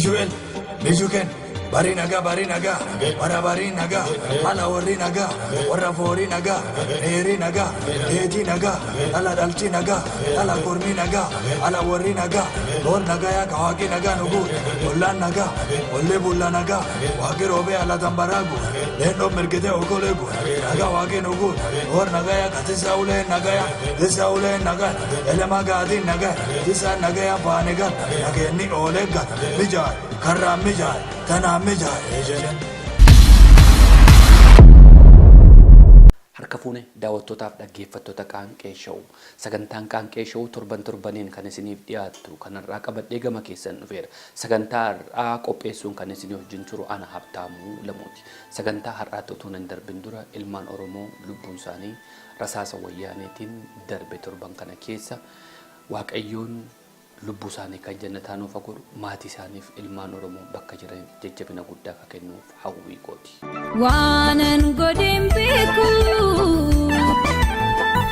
Visual, Visuken, Barinaga, Barabarinaga, Alawarinaga, Waraforinaga, Erinaga, Ejinaga, Aladalchinaga, Alakurminaga, Alawarinaga, Lord Nagaya, Kawakinaga, Nugu, Ulanaga, Ulebulanaga, Wakirobe Aladambaragu, Lendo Mergede Okolegu, Naga Wakinugu, Lord Nagaya, Katisaule Nagaya, Tisaule Naga, Elemagadi Naga, Tisa Nagaya Paniga, Nageni Olega, Mijai, Kara Mijai, Tana Mijai, Harka fuune daawwattootaaf dhaggeeffattoota Qaanqee Show sagantaan Qaanqee Show torbaniin kan isiniif dhiyaatu kanarraa qabadhee gama keessan dhufeera. Sagantaa har'aa qopheessuun kan isinii wajjin jiru ana Habtaamuu Lamuuti. Sagantaa har'aatti utuu hin darbin dura ilmaan Oromoo lubbuun isaanii rasaasa wayyaaneetiin darbe torban kana keessa Waaqayyoon lubbuu isaanii kan jannataa nuuf haa godhu maatii isaaniif ilmaan Oromoo bakka jiran jajjabina guddaa akka kennuuf hawwii kooti. Waanan godhin beeku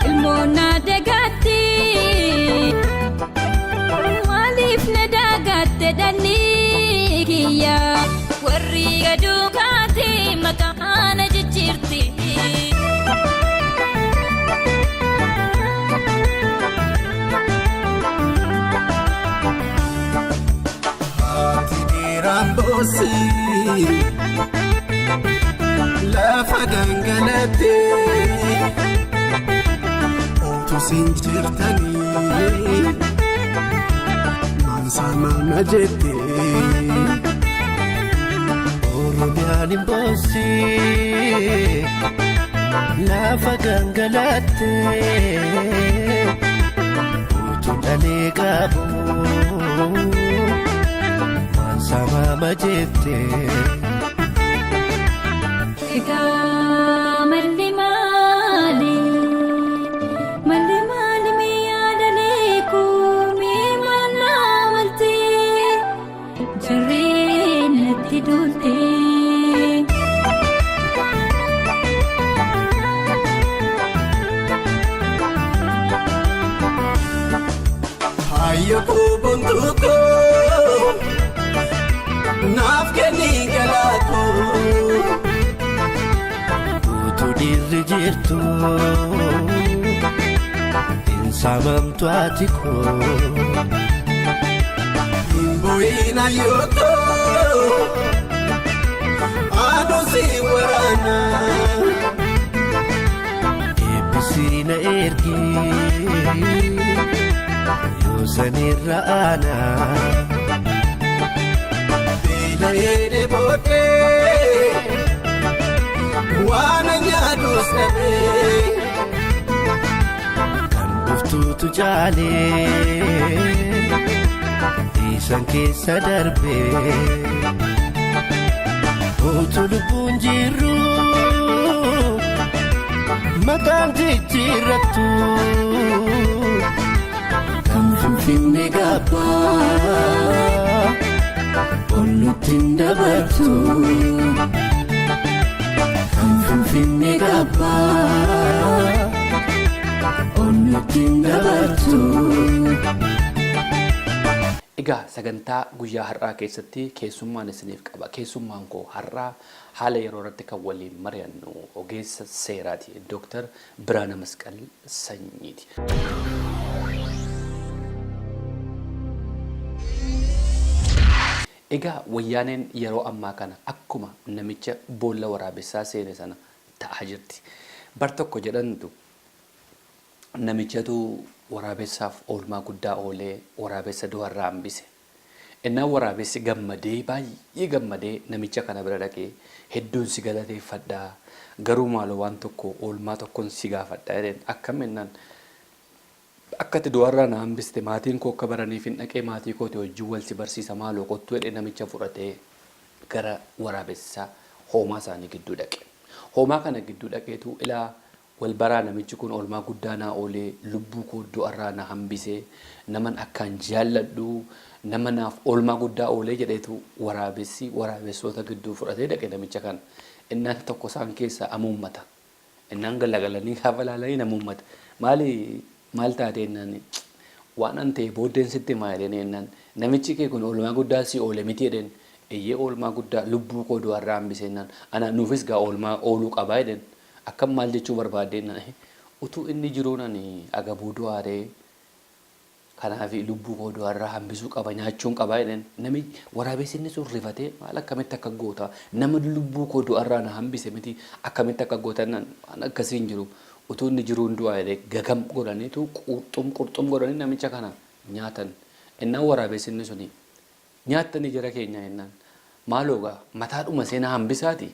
ilmoona dagaatti maaliif na dagatte dhalli kiyya warri gaduukaati maqaan jijjiirti. Rambosi la fagangalate otu sinjirtani mansama majete Oromiyan imbosi la fagangalate otu dalegabu sama majete Ega malli mali mi adale ku mi manna malte jarrenatti dolte Hayyo ku buntuko Nafkeni galako Utu dirrijirtu Insamamtu atiko Imboina yoko Ado si warana Episina ergi Yosanirra ana Naede bote wana nyadus nabe kan duftutu jale isan keessa darbe otu lubbuun jiru maqaan jijjiirrattu kan finfinne gabbaa Olutin dabartu kan finfinne gabba Olutin dabartu Egaa sagantaa guyyaa har'aa keessatti keessummaan isiniif qaba. Keessummaan koo har'aa haala yeroo irratti kan waliin mari'annu ogeessa seeraati. Dr. Biraana Masqal Sanyiiti. Egaa wayyaaneen yeroo ammaa kana akkuma namicha boolla waraabessaa seene sana ta'aa jirti. Bar tokko jedhantu namichatu waraabessaaf oolmaa guddaa oolee waraabessa du'arraa hambise. Innaan waraabessi gammadee baay'ee gammadee namicha kana bira dhaqee hedduun si galateeffadhaa garuu maaloo waan tokko oolmaa tokkoon si gaafadhaa jedheen akkaminnaan akkati du'arraa na hambiste maatiin koo akka baraniif hin dhaqee maatii kooti wajjin wal si barsiisa maaloo kottuu jedhee namicha fudhatee gara waraabessaa hoomaa isaanii gidduu dhaqe. Hoomaa kana gidduu dhaqeetu ilaa wal baraa namichi kun oolmaa guddaa naa oolee lubbuu koo du'arraa na hambisee naman akkaan jaalladhu nama naaf oolmaa guddaa oolee jedheetu waraabessoota gidduu fudhatee dhaqe namicha kana. Innaan tokko isaan keessaa amuummata. Innaan galagalanii gaafa laalanii namuummata. Maal taatee innaan waan ante booddeen sitti maayleen ennaan namichi kee kun oolmaa guddaa si oole miti jedhen eeyyee oolmaa guddaa lubbuu koo du'arraa hambisennaan ana nuufis gaa oolmaa ooluu qabaa jedhen akkam maal jechuu barbaadennaan utuu inni jiruun ani agabuu du'aaree kanaaf lubbuu koo du'arraa hambisuu qaba nyaachuun qabaa jedhen nami waraabessi inni sun rifatee maal akkamitti akka goota nama lubbuu koo du'arraa na hambise miti akkamitti akka gootannaan waan akkasiin jiru utuu inni jiruun du'aaree gagam godhaniitu qurxum godhanii namicha kana nyaatan innaan waraabessi inni suni nyaatanii jira keenya jennaan maaloogaa mataadhuma seenaa hambisaati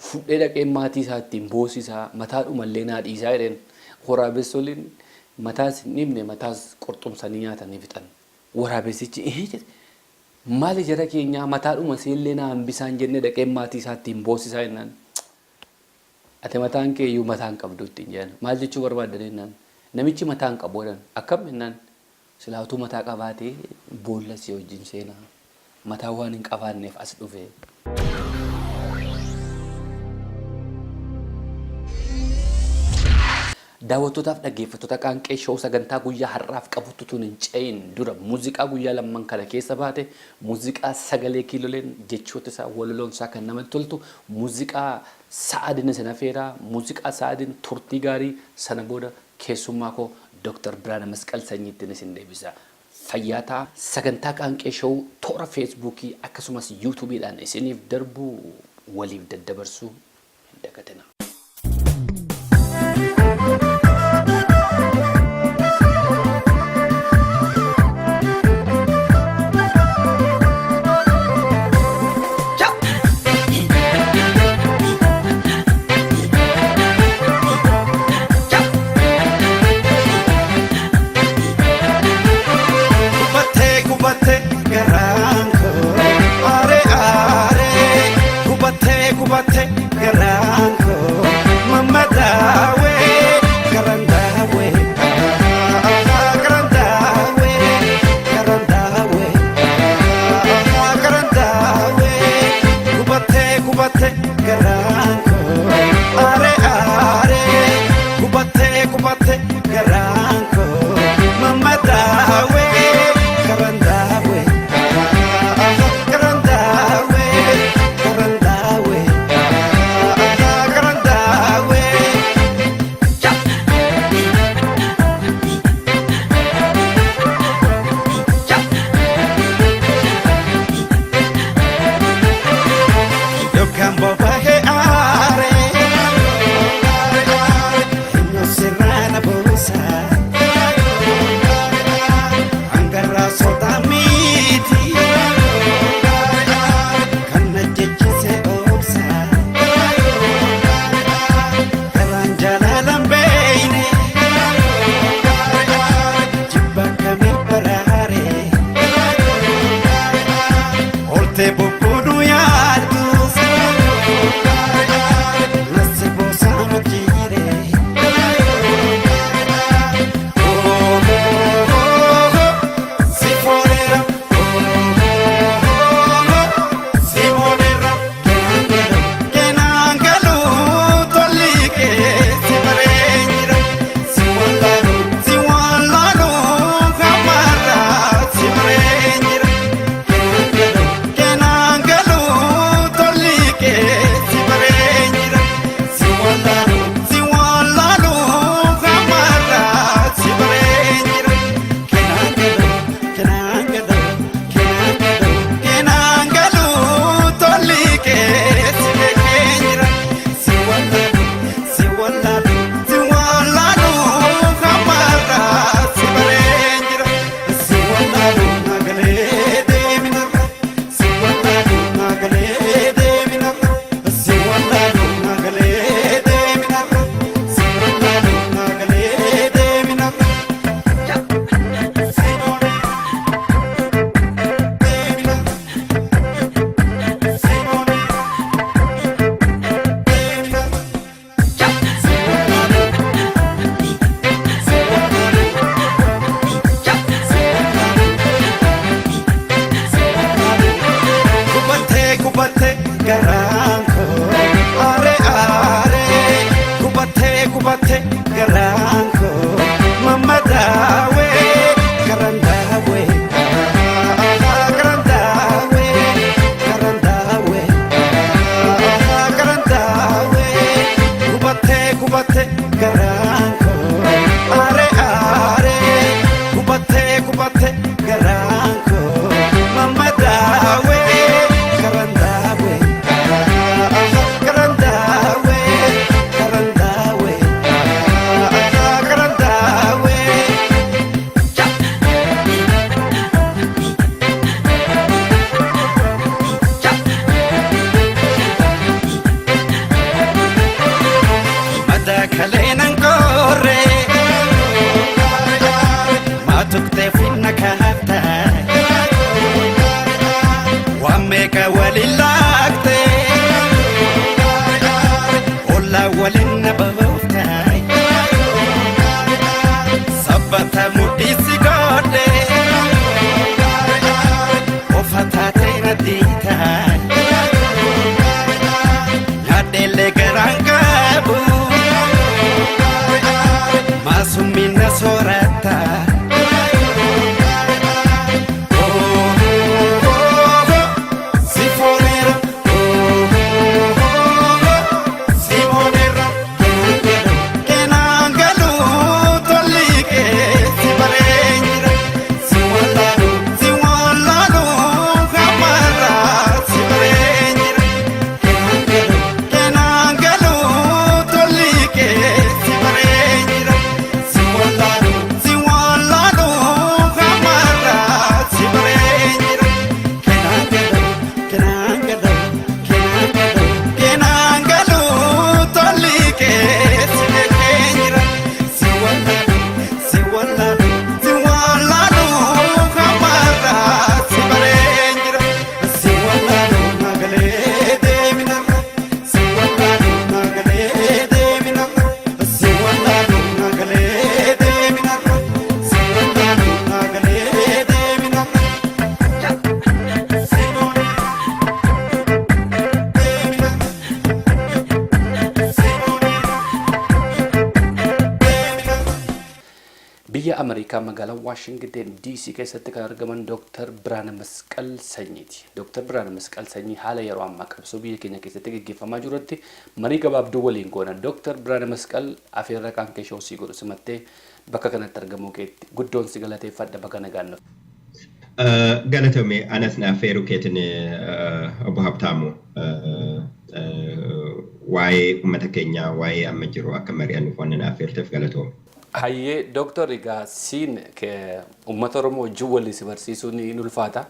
fudhee dhaqee maatii isaattiin boosisaa mataadhuma illee naa dhiisaa jedheen waraabessoliin mataas nimne mataas qurxumsanii nyaatanii fixan waraabessichi maali jira keenya mataadhuma seellee naa hambisaan jenne dhaqee maatii isaattiin boosisaa jennaan ate mataan kee iyyuu mataan qabdu ittiin jedhan maal jechuu barbaaddan jennaan namichi mataan qabu jedhan akkam jennaan silaatuu mataa qabaatee boolla si wajjin seenaa mataa waan hin qabaanneef as dhufe. daawwattootaaf dhaggeeffattoota qaanqee showuu sagantaa guyyaa har'aaf qabutu tun hin ce'in dura muuziqaa guyyaa lamman kana keessa baate muuziqaa sagalee kiiloleen jechoota isaa walaloon isaa kan namatti toltu muuziqaa sa'aadin sana feeraa muuziqaa sa'aadin turtii gaarii sana booda keessummaa koo Dr. Birhaana Masqal Sanyiittiin isin deebisa. Fayyaataa sagantaa qaanqee showuu toora feesbuukii akkasumas yuutuubiidhaan isiniif darbuu waliif daddabarsuu hin dagatina. Garaan koo mamma daawee garaan kalenan korre matukte finna kahta wammeka walilakte olla walinna bafta sabbata mudisi gode ofatate nadita yadele garangabu masumina sorata Amerika magala Washington DC keessatti kan argaman Dr. Birhaana Masqal Sanyiiti. Dr. Birhaana Masqal Sanyii haala yeroo ammaa qabsoo biyya keenya keessatti gaggeeffamaa jirutti marii gabaabduu waliin goona. Dr. Birhaana Masqal afeerra kan keeshoo si godhu simattee bakka kanatti argamuu keetti guddoon si galateeffadha bakka nagaan nuuf. Galatame anas na afeeru keetin Obbo Habtaamu waa'ee uummata keenyaa waa'ee amma jiru akka mari'annuuf waan na afeerteef galatoomi. Hayyee Dr. Egaa siin uummata Oromoo wajjin waliin si barsiisuun ni ulfaata.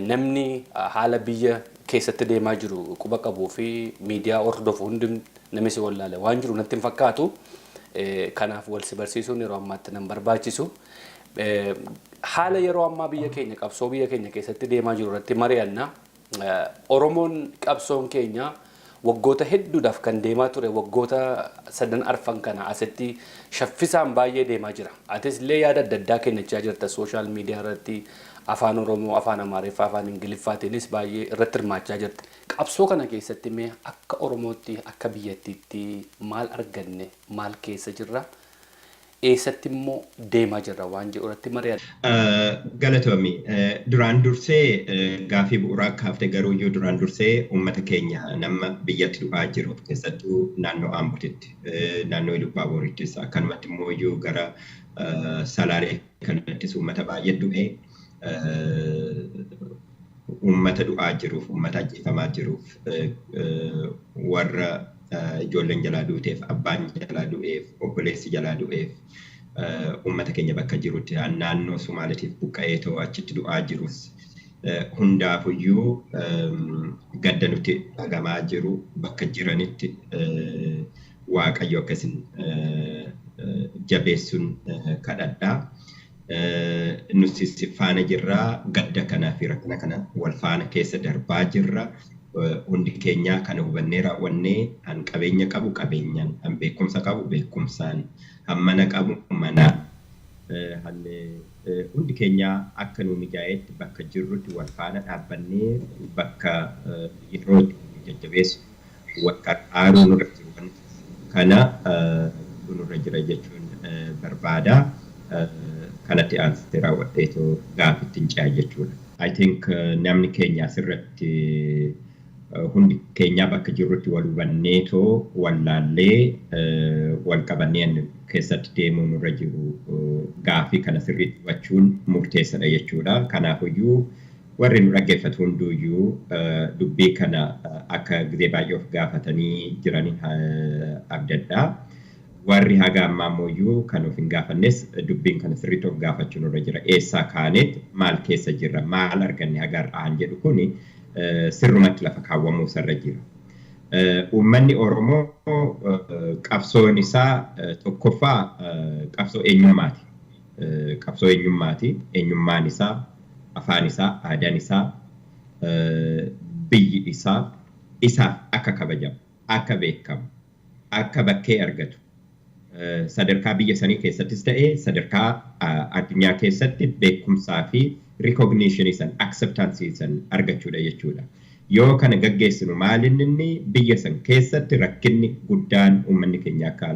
Namni haala biyya keessatti deemaa jiru quba qabuu fi miidiyaa hordofu hundi namni si wallaale waan jiru natti hin fakkaatu. Kanaaf wal si barsiisuun yeroo ammaatti nan barbaachisu. Haala yeroo ammaa biyya keenya qabsoo biyya keenya keessatti deemaa jiru irratti mari'anna. Oromoon qabsoon keenya waggoota hedduudhaaf kan deemaa ture waggoota sadan arfan kana asitti shaffisaan baay'ee deemaa jira. Atis illee yaada adda addaa kennachaa jirta sooshaal miidiyaa irratti afaan Oromoo, afaan Amaariffaa, afaan Ingiliffaatiinis baay'ee irratti hirmaachaa jirti. Qabsoo kana keessatti mee akka Oromootti akka biyyattiitti maal arganne maal keessa jirra? Eessatti immoo deemaa jirra waan jedhu irratti mari'anna. Galatoomi duraan dursee gaafii bu'uuraa kaaftee garuu iyyuu duraan dursee uummata keenya nama biyyatti du'aa jiru keessattuu naannoo Ambootitti naannoo Ilubaaborittis akkanumatti immoo iyyuu gara Salaalee kanattis uummata baay'ee du'ee uummata du'aa jiruuf uummata ajjeefamaa jiruuf warra ijoolleen jalaa duuteef abbaan jalaa du'eef obboleessi jalaa du'eef uummata keenya bakka jirutti naannoo Sumaaleetiif buqqa'ee too achitti du'aa jirus hundaafuyyuu gadda nuti dhagamaa jiru bakka jiranitti Waaqayyo akkasin jabeessuun kadhadhaa. Nuti faana jirraa gadda kanaa fi rakkina kana wal faana keessa darbaa jirra. Hundi keenya kana hubannee raawwannee han qabeenya qabu qabeenyaan han beekumsa qabu beekumsaan han mana qabu manaan hundi keenya akka nu mijaa'etti bakka jirrutti wal faana dhaabbannee bakka yeroo jajjabeessu wakka aaruu nurra jiru kana nurra jira jechuun barbaada. Kanatti aansitee raawwadheetoo gaafitti hin ce'a jechuudha. I think namni keenya asirratti hundi keenya bakka jirrutti wal hubanneetoo wallaallee wal qabannee keessatti deemuu nurra jiru gaafii kana sirriitti hubachuun murteessadha jechuudha. Kanaafiyyuu warri nu dhaggeeffatu hunduuyyuu dubbii kana akka gizee baay'ee of gaafatanii jiranii abdadhaa. Warri haga ammaa ammoo kan of hin gaafannes dubbiin kana sirriitti of gaafachuun irra jira. Eessaa kaanetti maal keessa jirra maal arganne haga har'aan jedhu kuni sirrumatti lafa kaawwamuu sarra jira. Uummanni Oromoo qabsoon isaa tokkoffaa qabsoo eenyummaati. Qabsoo eenyummaati. Eenyummaan isaa, afaan isaa, aadaan isaa, biyyi isaa isaaf akka kabajamu, akka beekamu, akka bakkee argatu. Sadarkaa biyya sanii keessattis ta'ee sadarkaa addunyaa keessatti beekumsaa fi recognition san acceptance san argachuudha jechuudha. Yoo kana gaggeessinu maalinni biyya san keessatti rakkinni guddaan uummanni keenya akka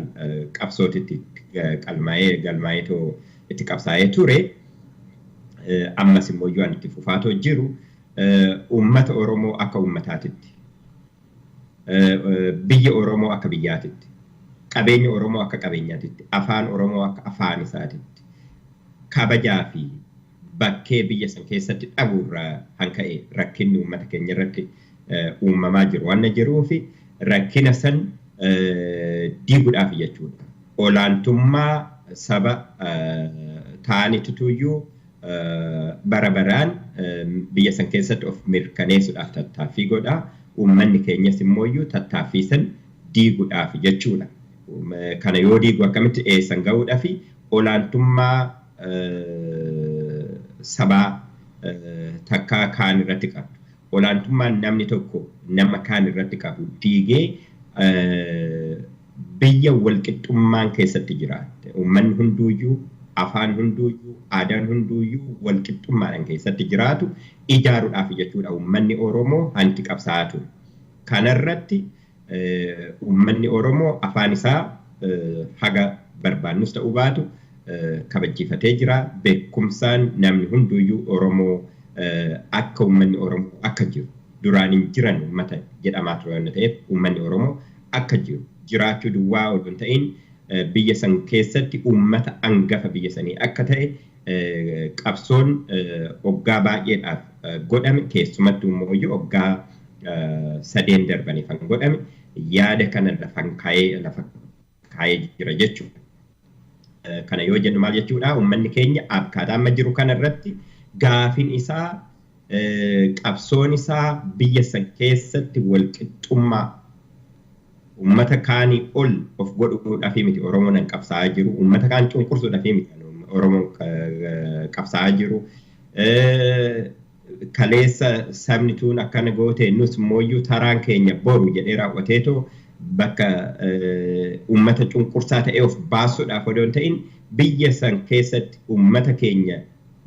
qabsootitti galmaa'ee itti qabsaa'ee ture ammas immoo yoo itti fufaatoo jiru uummata Oromoo akka uummataatitti biyya Oromoo akka biyyaatitti qabeenya Oromoo akka qabeenyaatitti afaan Oromoo akka afaan isaatitti kabajaa fi bakkee biyya san keessatti dhabuurraa hanka'e rakkinni uummata keenya irratti uumamaa jiru waan jiruufi rakkina san diiguudhaaf jechuudha. Olaantummaa saba ta'anituyyuu bara baraan biyya san keessatti of mirkaneessuudhaaf tattaaffii godha. Uummanni keenyas immoo tattaaffii san diiguudhaaf jechuudha. Kana yoo diigu akkamitti eessan ga'uudhaaf olaantummaa sabaa takkaa kaan irratti qabu. Olaantummaan namni tokko nama kaan irratti qabu diigee biyya walqixxummaan keessatti jiraate. Uummanni hunduuyyuu, afaan hunduuyyuu, aadaan hunduuyyuu walqixxummaadhaan keessatti jiraatu ijaaruudhaaf jechuudha. Uummanni Oromoo hanti qabsaa'aa ture. Kanarratti uummanni Oromoo afaan isaa haga barbaannus ta'uu baatu kabachiifatee jira. Beekumsaan namni hunduuyyuu Oromoo akka uummanni Oromoo akka jiru duraan hin jiran uummata jedhamaa ture waan ta'eef uummanni Oromoo akka jiru jiraachuu duwwaa odoo hin ta'in biyya san keessatti uummata hangafa biyya sanii akka ta'e qabsoon waggaa baay'eedhaaf godhame keessumattuu immoo waggaa 3 darbaniif kan godhame yaada kana lafa kaayee jira jechuudha. Kana yoo jennu maal jechuudha uummanni keenya akkaataa amma jiru kanarratti gaafin isaa qabsoon isaa biyya san keessatti walqixxummaa uummata kaanii ol of godhuudhaaf miti Oromoon qabsaa'aa jiru. Uummata kaan cunqursuudhaaf miti Oromoon qabsaa'aa jiru. Kaleessa sabni tuun akkana goote nus mooyyuu taraan keenya boru jedhee raawwateetoo bakka uummata cunqursaa ta'ee of baasuudhaaf odoo hin ta'in biyya san keessatti uummata keenya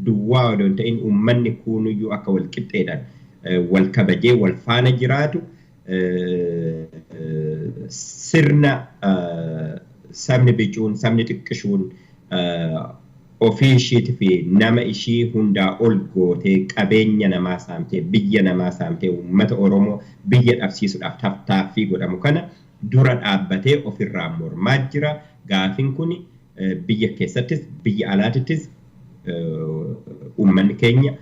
duwwaa odoo hin ta'in uummanni kunuyyuu akka wal qixxeedhaan wal kabajee wal faana jiraatu sirna sabni bicuun sabni xiqqishuun ofii ishiitii fi nama ishii hundaa ol gootee qabeenya namaa saamtee biyya namaa saamtee uummata Oromoo biyya dhabsiisuudhaaf tattaaffii godhamu kana dura dhaabbatee ofirraa mormaa jira. Gaafin kun biyya keessattis biyya alaatittis uummanni keenya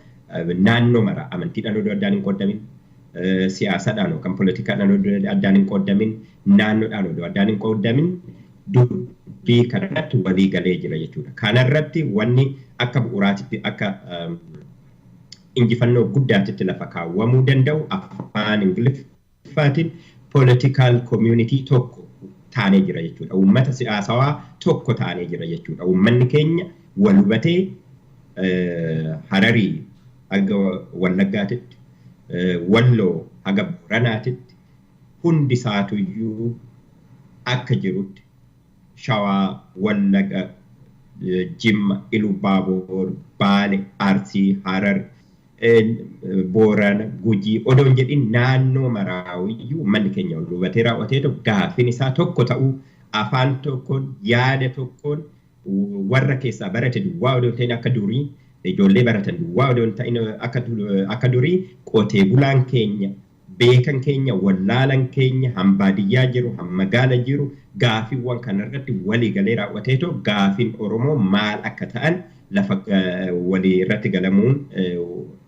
naannoo mara amantiidhaan odoo addaan hin qoodamin siyaasaadhaan yookaan poolitikaadhaan odoo addaan hin qoodamin naannoodhaan odoo addaan hin qoodamin dubbii kanarratti walii galee jira jechuudha. Kanarratti wanni akka bu'uuraatitti akka injifannoo guddaatitti lafa kaawwamuu danda'u afaan Ingiliffaatiin political community tokko taanee jira jechuudha. Uummata siyaasawaa tokko taanee jira jechuudha. Uummanni keenya wal hubatee Hararii haga Wallaggaatitti, Walloo haga Booranaatitti hundi isaatuyyuu akka jirutti Shawaa, Wallaga, Jimma, Ilubaaboor, Baale, Arsii, Harar, Boorana, Gujii odoon jedhin naannoo maraawiyyuu uummanni keenya wal hubatee raawwateetu gaafin isaa tokko ta'uu afaan tokkoon yaada tokkoon warra keessaa barate duwwaa odoo ta'in akka durii ijoollee baratan duwwaa odoo ta'in akka durii qotee bulaan keenya beekan keenya wallaalan keenya hambaadiyyaa jiru hamagaala jiru gaafiiwwan kanarratti walii galee raawwateetu gaafin Oromoo maal akka ta'an lafa walii irratti galamuun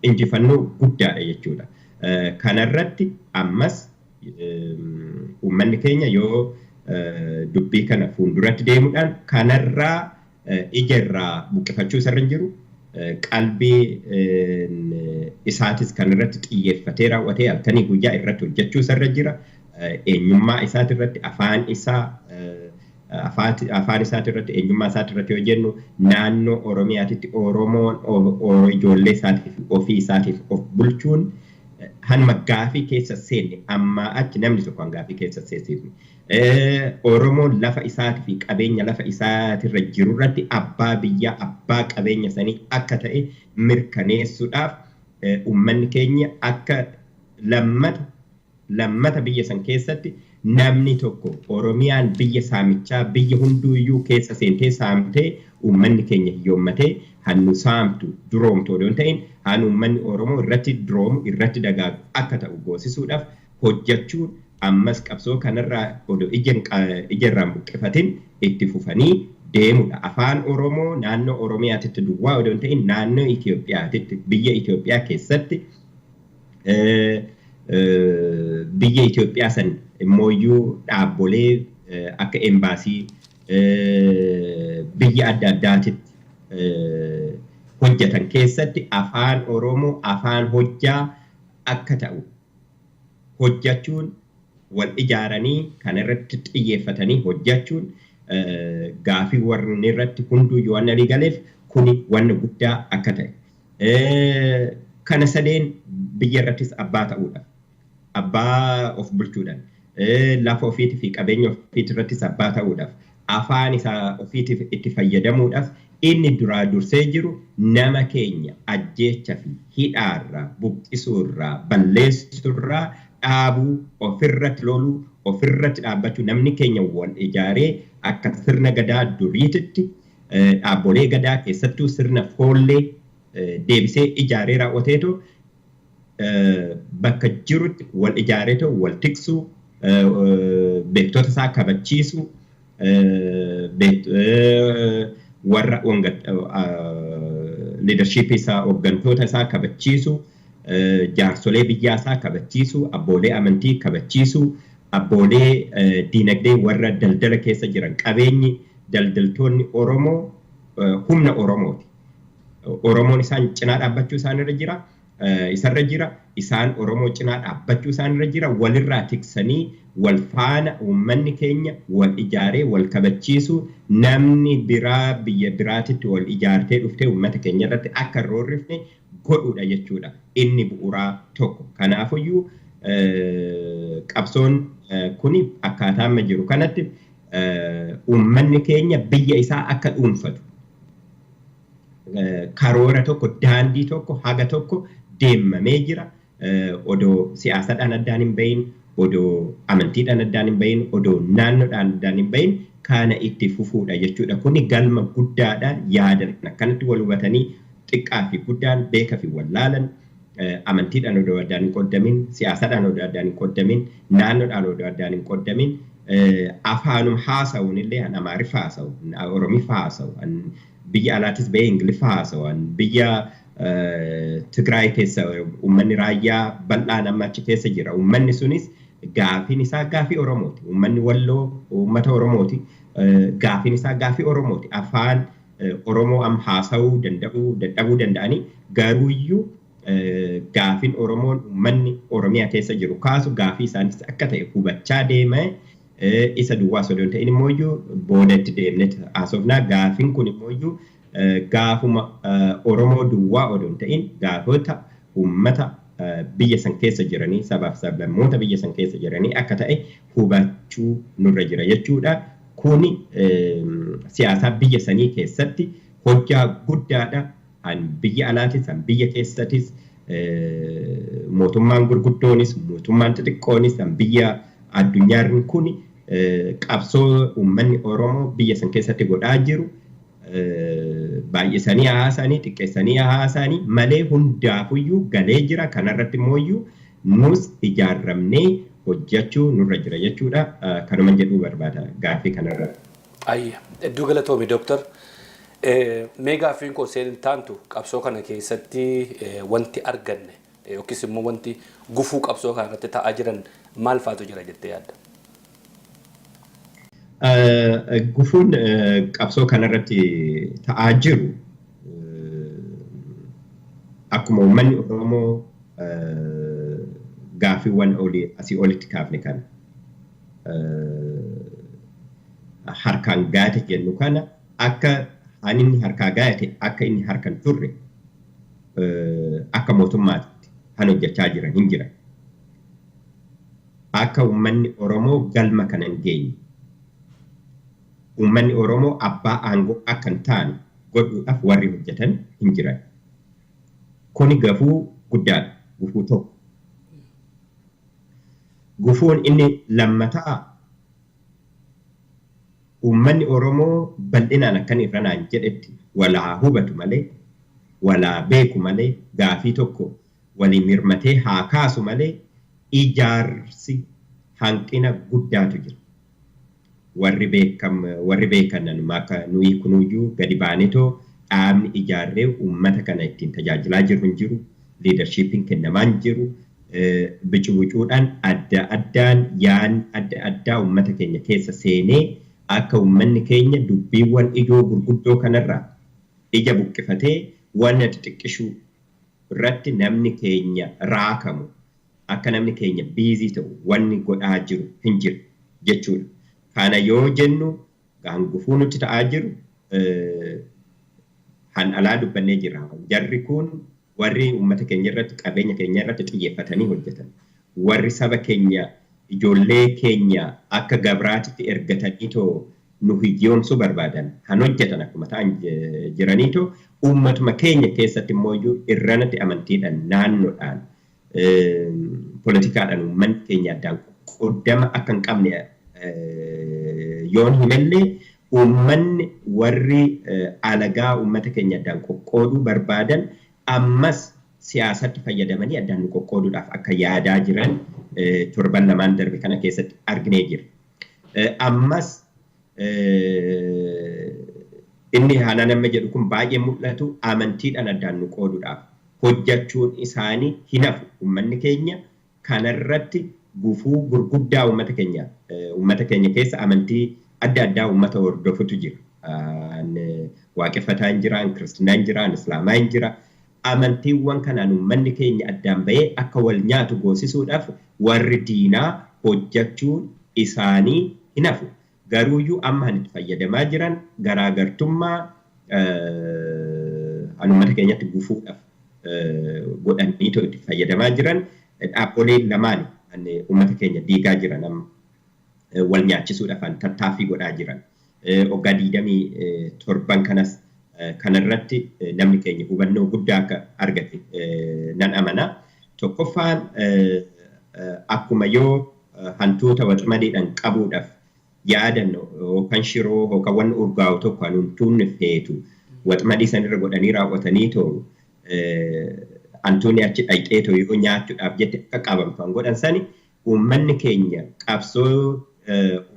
injifannoo guddaadha jechuudha. Kanarratti ammas uummanni keenya yoo dubbii kana fuulduratti deemuudhaan kanarraa ijarraa buqqifachuu isarra hin jiru qalbii isaatis kanarratti xiyyeeffatee raawwatee halkanii guyyaa irratti hojjechuu isarra jira. eenyummaa isaati irratti afaan isaati irratti eenyummaa isaati irratti yoo jennu naannoo Oromiyaatitti Oromoon ijoollee isaatiif ofii isaatiif of bulchuun hanma gaafii keessa seenne amma achi namni tokko gaafii keessa seensifne. Oromoon lafa isaatii fi qabeenya lafa isaatirra jiru irratti abbaa biyyaa abbaa qabeenya sanii akka ta'e mirkaneessuudhaaf uummanni keenya akka lammata biyya san keessatti namni tokko Oromiyaan biyya saamichaa biyya hunduuyyuu keessa seentee saamtee uummanni keenya hiyyoommatee hannu saamtu duroomtu odoo hin ta'in han uummanni Oromoo irratti duroomu irratti dagaagu akka ta'u goosisuudhaaf hojjechuun ammas qabsoo kanarraa odoo ijarraan buqqifatin itti fufanii deemudha. Afaan Oromoo naannoo Oromiyaatitti duwwaa odoo hin ta'in naannoo Itoophiyaatitti biyya Itoophiyaa keessatti biyya Itoophiyaa san immooyyuu dhaabbolee akka embaasii biyya adda addaatitti hojjetan keessatti afaan Oromoo afaan hojjaa akka ta'u hojjechuun wal ijaaranii kan irratti xiyyeeffatanii hojjechuun gaafii warri irratti hunduu yoo walii galeef kuni wanna guddaa akka ta'e kana sadeen biyya irrattis abbaa ta'uudha. Abbaa of bulchuudhaan lafa ofiitii fi qabeenya ofiitii irrattis abbaa ta'uudhaaf afaan isaa ofiitiif itti fayyadamuudhaaf inni duraa dursee jiru nama keenya ajjeecha fi hidhaarraa buqqisuurraa balleessuurraa dhaabuu ofirratti loluu ofirratti dhaabbachuu namni keenya wal ijaaree akka sirna gadaa duriititti dhaabbolee gadaa keessattuu sirna foollee deebisee ijaaree raawwateetu bakka jirutti wal ijaareetu wal tiksuu beektota isaa kabachiisuu warra leadership isaa hooggantoota isaa kabachiisuu jaarsolee biyyaa isaa kabachiisuu abboolee amantii kabachiisuu abboolee diinagdee warra daldala keessa jiran qabeenyi daldaltoonni Oromoo humna Oromooti. Oromoon isaan cinaa dhaabbachuu isaanirra jira. Isarra jira isaan Oromoo cinaa dhaabbachuu isaanirra jira walirraa tiksanii wal faana uummanni keenya wal ijaaree wal kabachiisuu namni biraa biyya biraatitti wal ijaartee dhuftee uummata keenya irratti akka roorrifne godhuudha jechuudha. Inni bu'uuraa tokko. Kanaafuyyuu qabsoon kuni akkaataa amma jiru kanatti uummanni keenya biyya isaa akka dhuunfatu karoora tokko daandii tokko haga tokko deemamee jira. Odoo siyaasadhaan addaan hin bahin odoo amantiidhaan addaan hin bahin odoo naannoodhaan addaan hin bahin kana itti fufuudha jechuudha. Kuni galma guddaadhaan yaadan akkanatti wal hubatanii xiqqaa fi guddaan beekaa fi wallaalan amantiidhaan odoo addaan hin qoddamin siyaasadhaan odoo addaan hin qoddamin naannoodhaan odoo addaan hin qoddamin afaanum haasa'uun illee Amaariffa haasa'u Oromiffa haasa'u biyya alaatis ba'ee Ingiliffa haasa'u biyya Tigraay keessa uummanni raayyaa bal'aan amma achi keessa jira. Uummanni sunis gaafiin isaa gaafii Oromooti. Uummanni Walloo uummata Oromooti. Gaafiin isaa gaafii Oromooti. Afaan Oromoo am haasa'uu dadhabuu danda'anii garuuyyuu gaafiin Oromoon uummanni Oromiyaa keessa jiru kaasu gaafii isaanis akka ta'e hubachaa deemee isa duwwaa osoo hin ta'in immoo boodatti deemnee haasofnaa gaafiin kun immoo gaafuma Oromoo duwwaa odoo hin ta'in gaafota uummata biyya san keessa jiranii sabaaf sablammoota biyya san keessa jiranii akka ta'e hubachuu nurra jira jechuudha. Kuni siyaasaa biyya sanii keessatti hojjaa guddaadha. An biyya alaatis an biyya keessattis mootummaan gurguddoonis mootummaan xixiqqoonis an biyya addunyaan kuni qabsoo uummanni Oromoo biyya san keessatti godhaa jiru baay'isanii haasanii xiqqeessanii haasanii malee hundaafuyyuu galee jira. Kanarratti immoo nus ijaarramnee hojjechuu nurra jira jechuudha. Kanuma jedhuu barbaada gaafii kanarratti. Ayya hedduu galatoomi Dooktar. Mee gaaffiin kun seenin taantu qabsoo kana keessatti wanti arganne yookiis immoo wanti gufuu qabsoo kanarratti ta'aa jiran maal faatu jira jettee yaadda? Gufuun qabsoo kanarratti ta'aa jiru akkuma uummanni Oromoo gaaffiiwwan asii olitti kaafne kana harkaan gaate jennu kana akka inni harkaa gaate akka inni harkaan turre akka mootummaatti kan hojjechaa jiran hin jiran. Akka uummanni Oromoo galma kana hin geenye. Uummanni Oromoo abbaa aangoo akka hin taane godhuudhaaf warri hojjetan hin jiran. Kuni gafuu guddaadha. Gufuu tokko. Gufuun inni lammataa uummanni Oromoo bal'inaan akkan irra naan jedhetti walaa hubatu malee, walaa beeku malee, gaafii tokko waliin mirmatee haa kaasu malee ijaarsi hanqina guddaatu jira. Warri beekan akka nuyi kunuyyuu gadi baanetoo dhaabni ijaarree uummata kana ittiin tajaajilaa jiru hin jiru, liidarshiipiin kennamaa hin jiru, bicubucuudhaan adda addaan yaan adda addaa uummata keenya keessa seenee akka uummanni keenya dubbiiwwan ijoo gurguddoo kanarraa ija buqqifatee waan xixiqqishuu irratti namni keenya raakamu akka namni keenya biizii ta'u wanni godhaa jiru hin jiru jechuudha. Kana yoo jennu gufuu nutti ta'aa jiru han alaa dubbannee jira. Jarri kun warri uummata keenya irratti qabeenya keenya irratti xiyyeeffatanii hojjetan. Warri saba keenya ijoollee keenya akka gabraatitti ergataniitoo nu hiyyoomsuu barbaadan han hojjetan akkuma ta'an jiraniitoo uummatuma keenya keessatti immoo irranatti amantiidhaan naannoodhaan politikaadhaan uummanni keenya addaan qoddama akka hin qabne yoon himallee uummanni warri alagaa uummata keenya addaan qoqqooduu barbaadan ammas siyaasatti fayyadamanii addaan nu qoqqooduudhaaf akka yaadaa jiran torban lamaan darbe kana keessatti arginee jira. Ammas inni haala nama jedhu kun baay'ee mul'atu amantiidhaan addaan nu qooduudhaaf hojjechuun isaanii hin hafu. Uummanni keenya kanarratti gufuu gurguddaa uummata keenya keessa amantii adda addaa uummata hordofutu jira. Waaqeffataa hin jira, Kiristaanaa hin jira, Islaamaa hin jira. Amantiiwwan kanaan uummanni keenya addaan bahee akka wal nyaatu goosisuudhaaf warri diinaa hojjechuun isaanii hin hafu. Garuuyyuu amma kan itti fayyadamaa jiran garaagartummaa uummata keenyatti gufuudhaaf godhanii itti fayyadamaa jiran dhaabbileen lamaan uummata keenya diigaa jiran amma wal nyaachisuudhaaf tattaaffii godhaa jiran. Waggaa 27 kanas kanarratti namni keenya hubannoo guddaa akka argate nan amana. Tokkoffaan akkuma yoo hantuuta waxmadiidhaan qabuudhaaf yaadan yookaan shiroo yookaan waan urgaa'u tokko hantuunni feetu waxmadii sanirra godhanii raawwatanii ta'u hantuunni achi dhaqxee ta'u yoo nyaachuudhaaf jette akka qabamtu godhan sani uummanni keenya qabsoo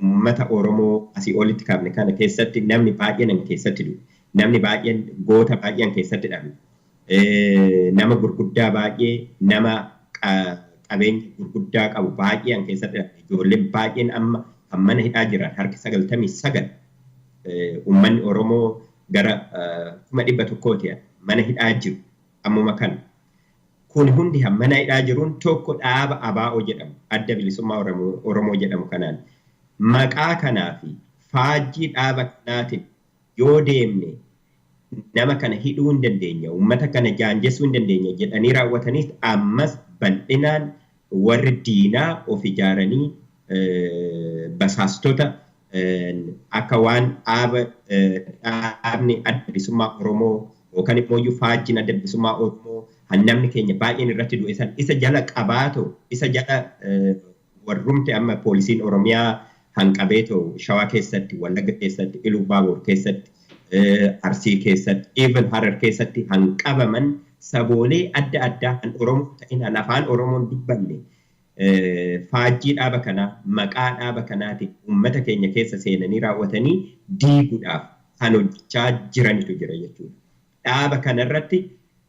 uummata Oromoo asii olitti kaafne kana keessatti namni baay'een keessatti du'e. Namni baay'een goota baay'een keessatti dhabe. Nama gurguddaa baay'ee nama qabeenya gurguddaa qabu baay'een keessatti dhabe. Ijoolleen baay'een amma kan mana hidhaa jiran harki 99 uummanni Oromoo gara 100,000 mana hidhaa jiru ammuma kana. Kun hundi mana hidhaa jiruun tokko dhaaba ABO jedhamu adda bilisummaa Oromoo jedhamu kanaan maqaa kanaa fi faajjii dhaaba kanaatiin yoo deemne nama kana hidhuu hin dandeenya, uummata kana jaanjessuu hin dandeenya jedhanii raawwataniis ammas bal'inaan warri diinaa of ijaaranii basaastota akka waan dhaabni adda bilisummaa Oromoo yookaan immoo faajjiin adda bilisummaa Oromoo namni keenya baay'een irratti du'e san isa jala qabaatoo isa jala warrumte amma poolisiin Oromiyaa hanqabeetoo Shawaa keessatti, Wallagga keessatti, Iluu Baaboor keessatti, Arsii keessatti, even Harar keessatti hanqabaman saboolee adda addaa kan Oromoo ta'in afaan Oromoon dubbanne faajjii dhaaba kanaa maqaa dhaaba kanaatiin uummata keenya keessa seenanii raawwatanii diiguudhaaf kan hojjechaa jiranitu jira jechuudha. Dhaaba kanarratti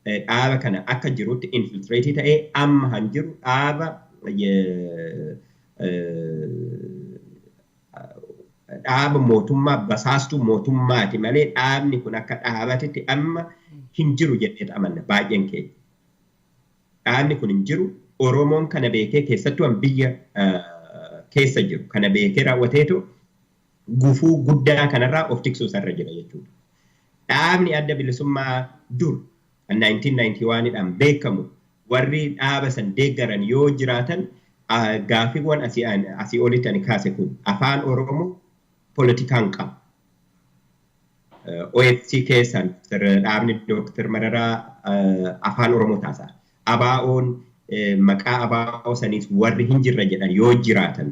dhaaba kana akka jirutti infiltreetii ta'ee amma han jiru dhaaba mootummaa basaastuu mootummaati malee dhaabni kun akka dhaabatitti amma hin jiru jedhee amanna baay'een keenya. Dhaabni kun hin jiru Oromoon kana beekee keessattuu biyya keessa jiru kana beekee raawwateetu gufuu guddaa kanarraa of tiksuu irra jira jechuudha. Dhaabni adda bilisummaa dur 1991dhaan beekamu warri dhaaba san deeggaran yoo jiraatan gaafiiwwan asii olitti ani kaase kun afaan Oromoo poolitikaan qaba. OFC keessan dhaabni Dr. Mararaa afaan Oromoo taasisaa. ABO'n maqaa ABO saniif warri hin jirre jedhan yoo jiraatan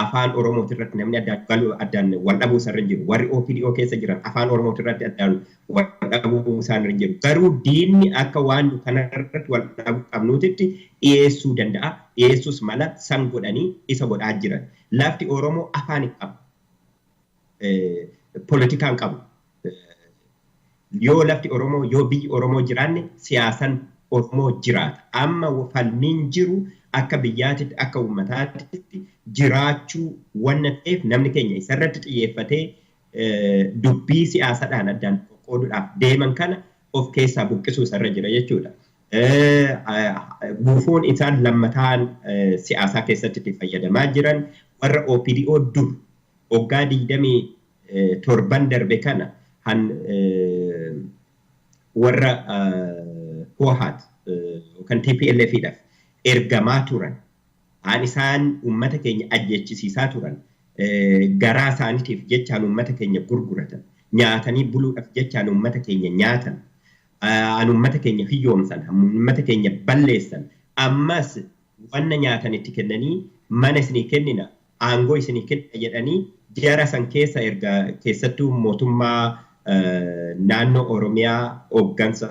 afaan Oromoo irratti namni addaan wal dhabuu isarra jiru. Warri OPDO keessa jiran afaan Oromoo irratti addaan wal dhabuu isarra jiru. Garuu diinni akka waan kanarratti wal dhabuu qabnuutitti dhiyeessuu danda'a. Dhiyeessuus mala san godhanii isa godhaa jiran. Lafti Oromoo afaan qaba. Poolitikaan qabu. Yoo lafti Oromoo yoo biyyi Oromoo jiraanne siyaasan Oromoo jiraata. Amma falmiin jiru akka biyyaatitti akka uummataatti jiraachuu wanna ta'eef namni keenya isarratti xiyyeeffatee dubbii siyaasadhaan addaan qoqqooduudhaaf deeman kana of keessaa buqqisuu isarra jira jechuudha. Gufuun isaan lammataan siyaasaa keessatti itti fayyadamaa jiran warra OPDO dur waggaa 27 darbe kana warra Hohaat kan TPLFidhaaf ergamaa turan. Isaan uummata keenya ajjechisiisaa turan. Garaa isaaniitiif jechaan uummata keenya gurguratan. Nyaatanii buluudhaaf jechaan uummata keenya nyaatan. Uummata keenya hiyyoomsan. Uummata keenya balleessan. Ammas wanna nyaatanitti kennanii mana isinii kennina. Aangoo isinii kennina jedhanii jara san keessa erga keessattuu mootummaa naannoo Oromiyaa hooggansa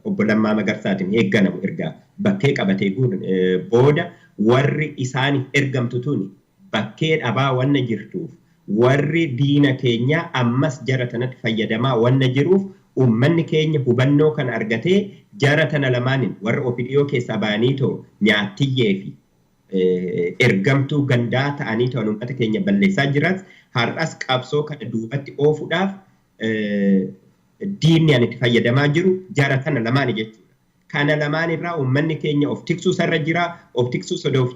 obbo Lammaa Magarsaatiin eegganamu erga bakkee qabatee booda warri isaaniif ergamtu tuni bakkee dhabaa wanna jirtuuf warri diina keenya ammas jara tanatti fayyadamaa wanna jiruuf uummanni keenya hubannoo kan argatee jara tana lamaanin warra OPDO keessaa ba'anii too nyaattiyyee fi ergamtuu gandaa ta'anii ta'an uummata keenya balleessaa jiras har'as qabsoo kana duubatti oofuudhaaf diinni ani itti fayyadamaa jiru jara kana lamaani jechuudha. Kana lamaan irraa uummanni keenya of tiksuu sarra jira. Of tiksuu sodoof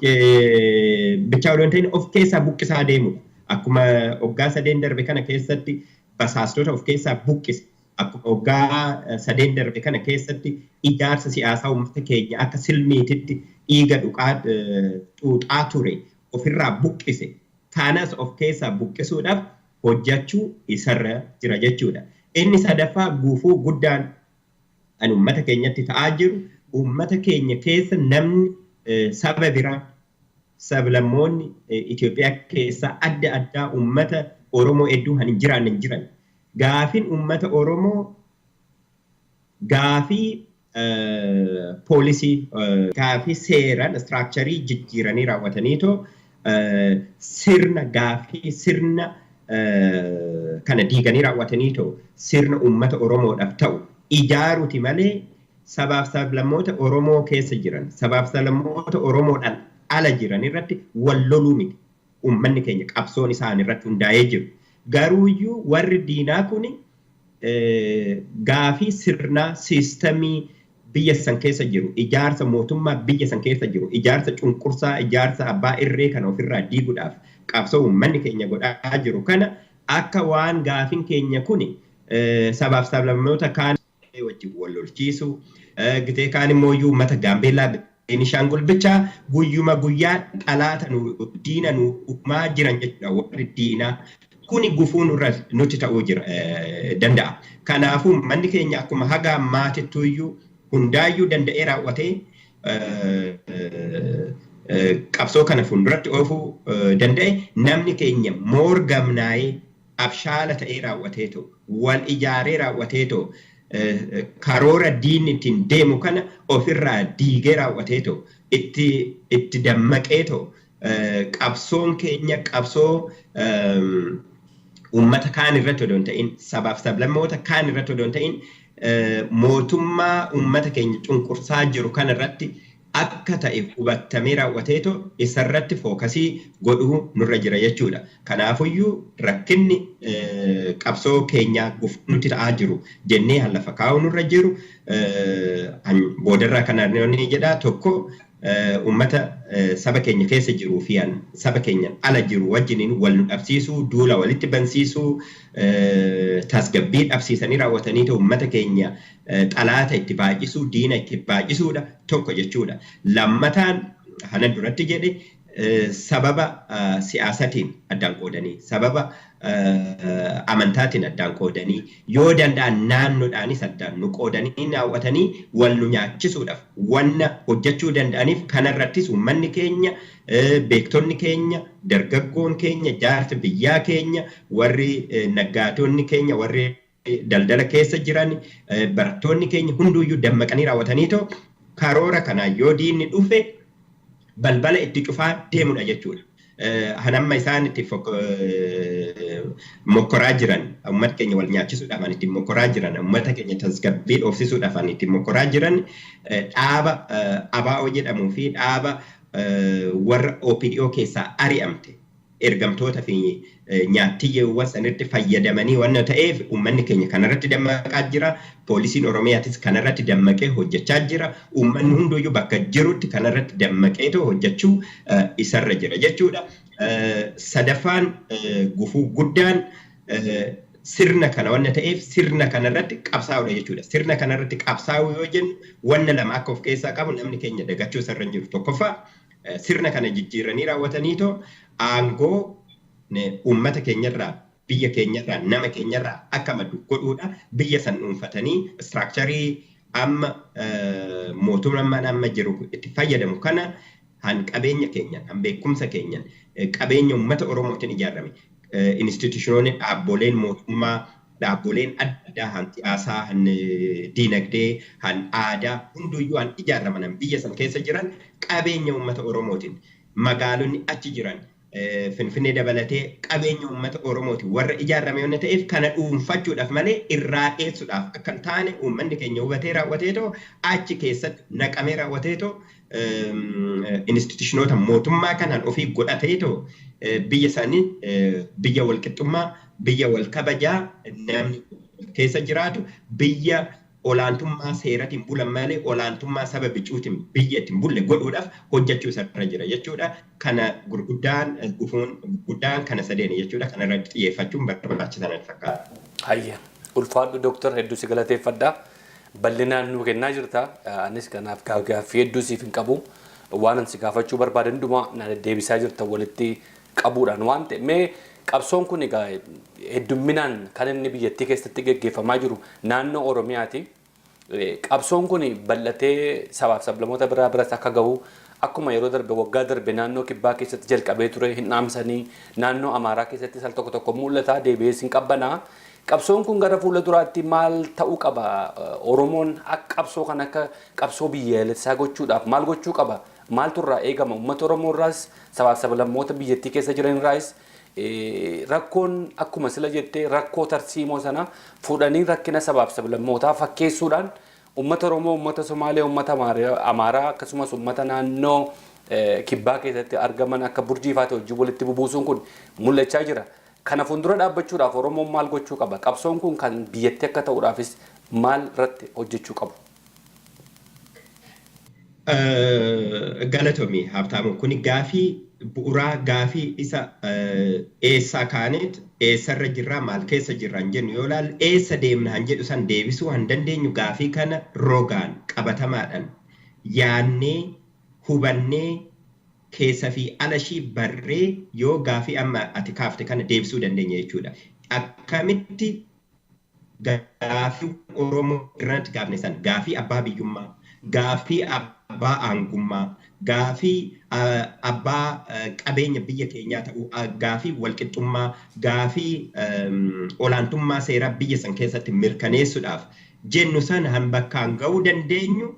bichaa odoo hin ta'in of keessaa buqqisaa deemudha. Akkuma waggaa 3 darbe kana keessatti basaastota of keessaa buqqise. Akkuma waggaa 3 darbe kana keessatti ijaarsa siyaasaa uummata keenya akka silmiititti dhiiga xuuxaa ture ofirraa buqqise. Kanas of keessaa buqqisuudhaaf hojjechuu isarra jira jechuudha. Inni sadaffaa gufuu guddaan an uummata keenyatti ta'aa jiru uummata keenya keessa namni saba biraa sablammoonni Itoophiyaa keessa adda addaa uummata Oromoo hedduu hin jiran. Gaafiin uummata Oromoo gaafii poolisii gaafii seeraan istiraakcharii jijjiiranii raawwataniitoo sirna kana diiganii raawwataniitoo sirna uummata Oromoodhaaf ta'u ijaaruuti malee sabaaf sablammoota Oromoo keessa jiran sabaaf sablammoota Oromoodhaan ala jiran irratti wal loluu miti. Uummanni keenya qabsoon isaan irratti hundaa'ee jiru. Garuuyyuu warri diinaa kuni gaafii sirnaa siistamii biyya san keessa jiru ijaarsa mootummaa biyya san keessa jiru ijaarsa cunqursaa ijaarsa abbaa irree kana ofirraa diiguudhaaf qabsoo uummanni keenya godhaa jiru kana akka waan gaafiin keenya kuni sabaaf sablammoota kaan wajjin wal lolchiisu gitee kaan immoo uummata Gaambeellaa Beenishaangul bichaa guyyuma guyyaa dhalaata diina nu uumaa jiran jechuudha warri diinaa kuni gufuun irra nuti ta'uu danda'a. Kanaafuu manni keenya akkuma haga maatittuyyuu hundaayyuu danda'ee raawwatee qabsoo kana fuulduratti oofuu danda'e namni keenya moorgamnaa'ee abshaala ta'ee raawwateetoo wal ijaaree raawwateetoo karoora diinni ittiin deemu kana ofirraa diigee raawwateetoo itti dammaqeetoo qabsoon keenya qabsoo uummata kaan irratti odoo hin ta'in sabaaf sablammoota kaan irratti odoo hin ta'in mootummaa uummata keenya cunqursaa jiru kana irratti akka ta'e hubattamee raawwateetoo isarratti fookasii godhuu nurra jira jechuudha. Kanaafuyyuu rakkinni qabsoo keenyaa nuti ta'aa jiru jennee lafa kaa'uu nurra jiru boodarraa kana ni jedhaa tokko ummata saba keenya keessa jiruu fi saba keenya ala jiru wajjiniin wal nu dhabsiisuu duula walitti bansiisuu tasgabbii dhabsiisanii raawwatanii ta'u ummata keenya xalaata itti baay'isuu diina itti baay'isuudha tokko jechuudha. Lammataan hanan duratti jedhe sababa siyaasatiin addaan qoodanii sababa amantaatiin addaan qoodanii yoo danda'an naannoodhaanis addaan nu qoodanii naawwatanii wal nu nyaachisuudhaaf wanna hojjechuu danda'aniif kanarrattis uummanni keenya beektonni keenya dargaggoon keenya jaarsa biyyaa keenya warri naggaatonni keenya warri daldala keessa jiran barattoonni keenya hunduuyyuu dammaqanii raawwatanii ta'u karoora kanaan yoo diinni dhufe balbala itti cufaa deemudha jechuudha. Hanamma isaan itti mokkoraa jiran uummata keenya wal nyaachisuudhaaf itti mokkoraa jiran uummata keenya tasgabbii dhoofsisuudhaaf itti mokkoraa jiran dhaaba ABO jedhamuu fi dhaaba warra OPDO keessaa ari'amte ergamtoota fi nyaatiyyeewwan sanirratti fayyadamanii waan ta'eef uummanni keenya kanarratti dammaqaa jira. Poolisiin Oromiyaatis kanarratti dammaqee hojjechaa jira. Uummanni hunduuyyuu bakka jirutti kanarratti dammaqee hojjechuu isarra jira jechuudha. Sadaffaan gufuu guddaan sirna kana waan ta'eef sirna kanarratti qabsaa'uudha jechuudha. Sirna kanarratti qabsaa'uu yoo jennu wanna lama akka of keessaa qabu namni keenya dagachuu isarra hin jiru. Tokkoffaa sirna kana jijjiiranii raawwatanii aangoo uummata keenyarraa biyya keenyarraa nama keenyarraa akka maddu godhuudha. Biyya san dhuunfatanii istiraakcharii amma mootummaan amma jiru itti fayyadamu kana han qabeenya keenyan han beekumsa keenyan qabeenya uummata Oromootiin ijaarame instituutiinoonni dhaabboleen mootummaa dhaabboleen adda addaa han siyaasaa han diinagdee han aadaa hunduuyyuu han ijaaraman biyya san keessa jiran qabeenya uummata Oromootiin magaalonni achi jiran Finfinnee dabalatee qabeenya uummata Oromooti warra ijaarame yoo ta'eef kana dhuunfachuudhaaf malee irraa dheessuudhaaf akka hin taane uummanni keenya hubatee raawwateetoo achi keessatti naqamee raawwateetoo instituutiinoota mootummaa kanaan ofii godhateetoo biyya isaanii biyya walqixxummaa biyya wal kabajaa namni keessa jiraatu biyya olaantummaa seeratiin bulan malee olaantummaa saba bicuutiin biyya ittiin bulle godhuudhaaf hojjechuu isarra jira jechuudha. Kana gurguddaan gufuun guddaan kana sadeen jechuudha. Kana irratti xiyyeeffachuun barbaachisaa natti fakkaata. Hayya ulfaadhu Dooktar hedduu si galateeffadha. Bal'inaan nu kennaa jirta. Anis kanaaf gaaffii hedduu siif hin qabu. Waan ansi gaafachuu barbaadan hundumaa na deebisaa jirta walitti qabuudhaan waan ta'e mee qabsoon kun egaa heddumminaan kan inni biyyattii keessatti gaggeeffamaa jiru naannoo Oromiyaati. Qabsoon kun bal'atee sabaaf sablamoota biraa biratti akka gahu akkuma yeroo darbe waggaa darbe naannoo kibbaa keessatti jalqabee ture hin dhaamsanii naannoo Amaaraa keessatti sal tokko tokko mul'ata deebi'ees hin qabbanaa. Qabsoon kun gara fuula duraatti maal ta'uu qaba? Oromoon akka qabsoo kan akka qabsoo biyyaalessaa gochuudhaaf maal gochuu qaba? Maaltu irraa eegama? Uummata Oromoo irraas sabaaf sablammoota biyyattii keessa jiran irraas rakkoon akkuma sila jettee rakkoo tarsiimoo sana fuudhanii rakkina sabaaf sablammootaa fakkeessuudhaan uummata Oromoo, uummata Somaalee, uummata Amaaraa akkasumas uummata naannoo kibbaa keessatti argaman akka Burjii fa'aati hojii walitti bubuusuun kun mul'achaa jira. Kana fuuldura dhaabbachuudhaaf Oromoon maal gochuu qaba? Qabsoon kun kan biyyattii akka ta'uudhaafis maal irratti hojjechuu qabu? Galatoomii Habtaamu kun gaafii bu'uuraa gaafii isa eessaa kaaneet eessarra jirraa maal keessa jirra hin jennu yoo ilaalle eessa deemna hin jedhu san deebisuu hin dandeenyu gaafii kana rogaan qabatamaadhaan yaannee hubannee keessa fi alashii barree yoo gaafii amma ati kaafte kana deebisuu dandeenya jechuudha. Akkamitti gaafii Oromoo irratti gaafne san gaafii abbaa biyyummaa, gaafii abbaa aangummaa, gaafii abbaa qabeenya biyya keenyaa ta'uu, gaafii walqixxummaa, gaafii olaantummaa seeraa biyya san keessatti mirkaneessuudhaaf jennu sana han bakkaan ga'uu dandeenyu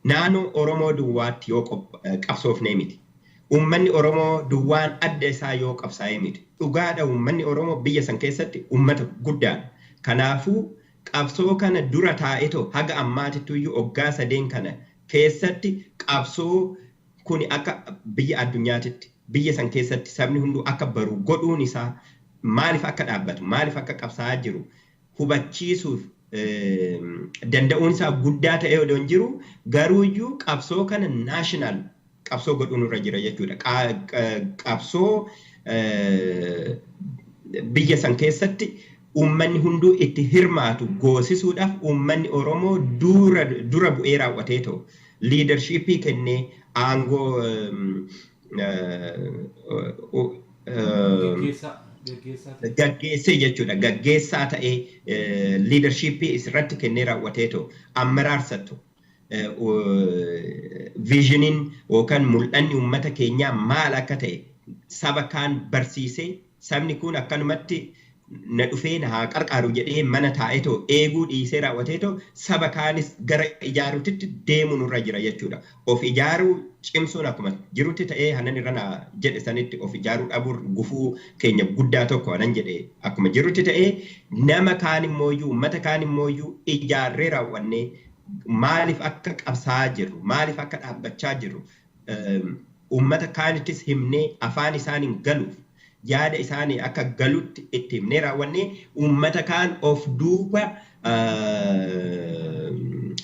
naannoo Oromoo duwwaatti yoo qabsoofnee miti. Uummanni Oromoo duwwaan adda isaa yoo qabsaa'ee miti. Dhugaadha uummanni Oromoo biyya san keessatti uummata guddaadha. Kanaafuu qabsoo kana dura taa'eetoo haga ammaatittuyyuu waggaa 3 kana keessatti qabsoo kun akka biyya addunyaatitti biyya san keessatti sabni hunduu akka baru godhuun isaa maaliif akka dhaabbatu maaliif akka qabsaa'aa jiru hubachiisuuf danda'uun isaa guddaa ta'ee odoo hin jiru garuuyyuu qabsoo kana naashinaal qabsoo godhuun irra jira jechuudha. Qabsoo biyya san keessatti uummanni hunduu itti hirmaatu goosisuudhaaf uummanni Oromoo dura bu'ee raawwatee ta'u liidarshiippii kennee aangoo gaggeessee jechuudha. Gaggeessaa ta'ee liidarshiippii isirratti kennee raawwatee ta'u ammaraarfattu viizhiniin yookaan mul'anni uummata keenyaa maal akka ta'e saba kaan barsiisee sabni kun akkanumatti na dhufee na haa qarqaaru jedhee mana taa'ee ta'u eeguu dhiisee raawwatee ta'u saba kaanis gara ijaaruutti deemuun irra jira jechuudha. Of ijaaruu cimsuun akkuma jirutti ta'ee hanan irra na jedhe sanitti of ijaaruu dhabuun gufuu keenya guddaa tokko hanan jedhe akkuma jirutti ta'ee nama kaan immooyyuu uummata kaan immooyyuu ijaarree raawwannee maaliif akka qabsaa jirru maaliif akka dhaabbachaa jirru uummata kaanittis himnee afaan isaaniin galuuf yaada isaanii akka galutti itti himnee raawwannee uummata kaan of duuba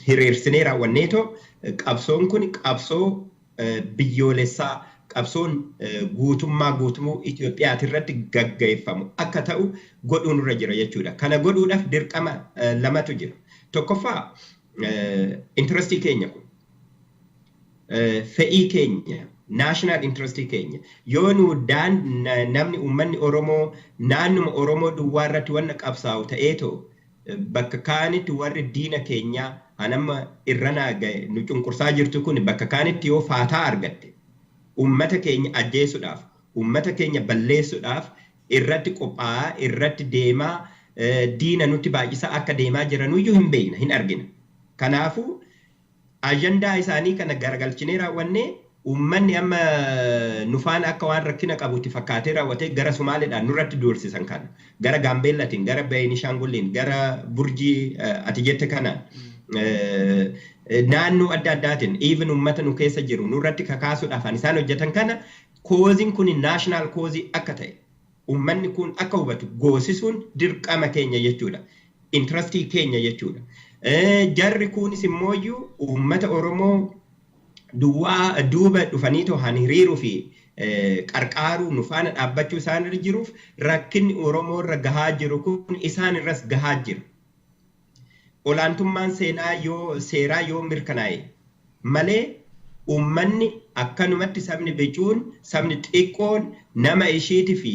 hiriirsinee raawwannee too qabsoon kun qabsoo biyyoolessaa qabsoon guutumuu Itoophiyaati irratti gaggeeffamu akka ta'u godhuun irra jira jechuudha. Kana godhuudhaaf dirqama lamatu jira. Tokkoffaa interestii keenya kun fe'ii keenya national interestii keenya yoo nu namni uummanni Oromoo naannuma Oromoo duwwaa irratti wanna qabsaa'u ta'ee ta'u bakka kaanitti warri diina keenyaa hanamma irranaa ga'e nu cunqursaa jirtu kun bakka kaanitti yoo faataa argatte uummata keenya ajjeesuudhaaf uummata keenya balleessuudhaaf irratti qophaa'aa irratti deemaa diina nutti baay'isaa akka deemaa jiranuyyuu hin beekna hin argina. Kanaafuu ajandaa isaanii kana garagalchinee raawwannee uummanni amma nufaan akka waan rakkina qabutti fakkaatee raawwatee gara Sumaaleedhaan nurratti doorsisan kana gara Gaambeellaatiin gara Beenishaangulliin gara Burjii ati jette kanaan naannoo adda addaatiin even uummata nu keessa jiru nurratti kakaasuudhaaf isaan hojjetan kana kooziin kun naashinaal koozii akka ta'e uummanni kun akka hubatu goosisuun dirqama keenya jechuudha. Interestii keenya jechuudha. Jarri kunis immooyyuu uummata Oromoo duuba dhufanii to'an hiriiruu fi qarqaaruu nu faana dhaabbachuu isaan irra jiruuf rakkinni Oromoo irra gahaa jiru kun isaan irras gahaa jira. Olaantummaan seeraa yoo mirkanaa'e malee uummanni akkanumatti sabni bicuun sabni xiqqoon nama isheetii fi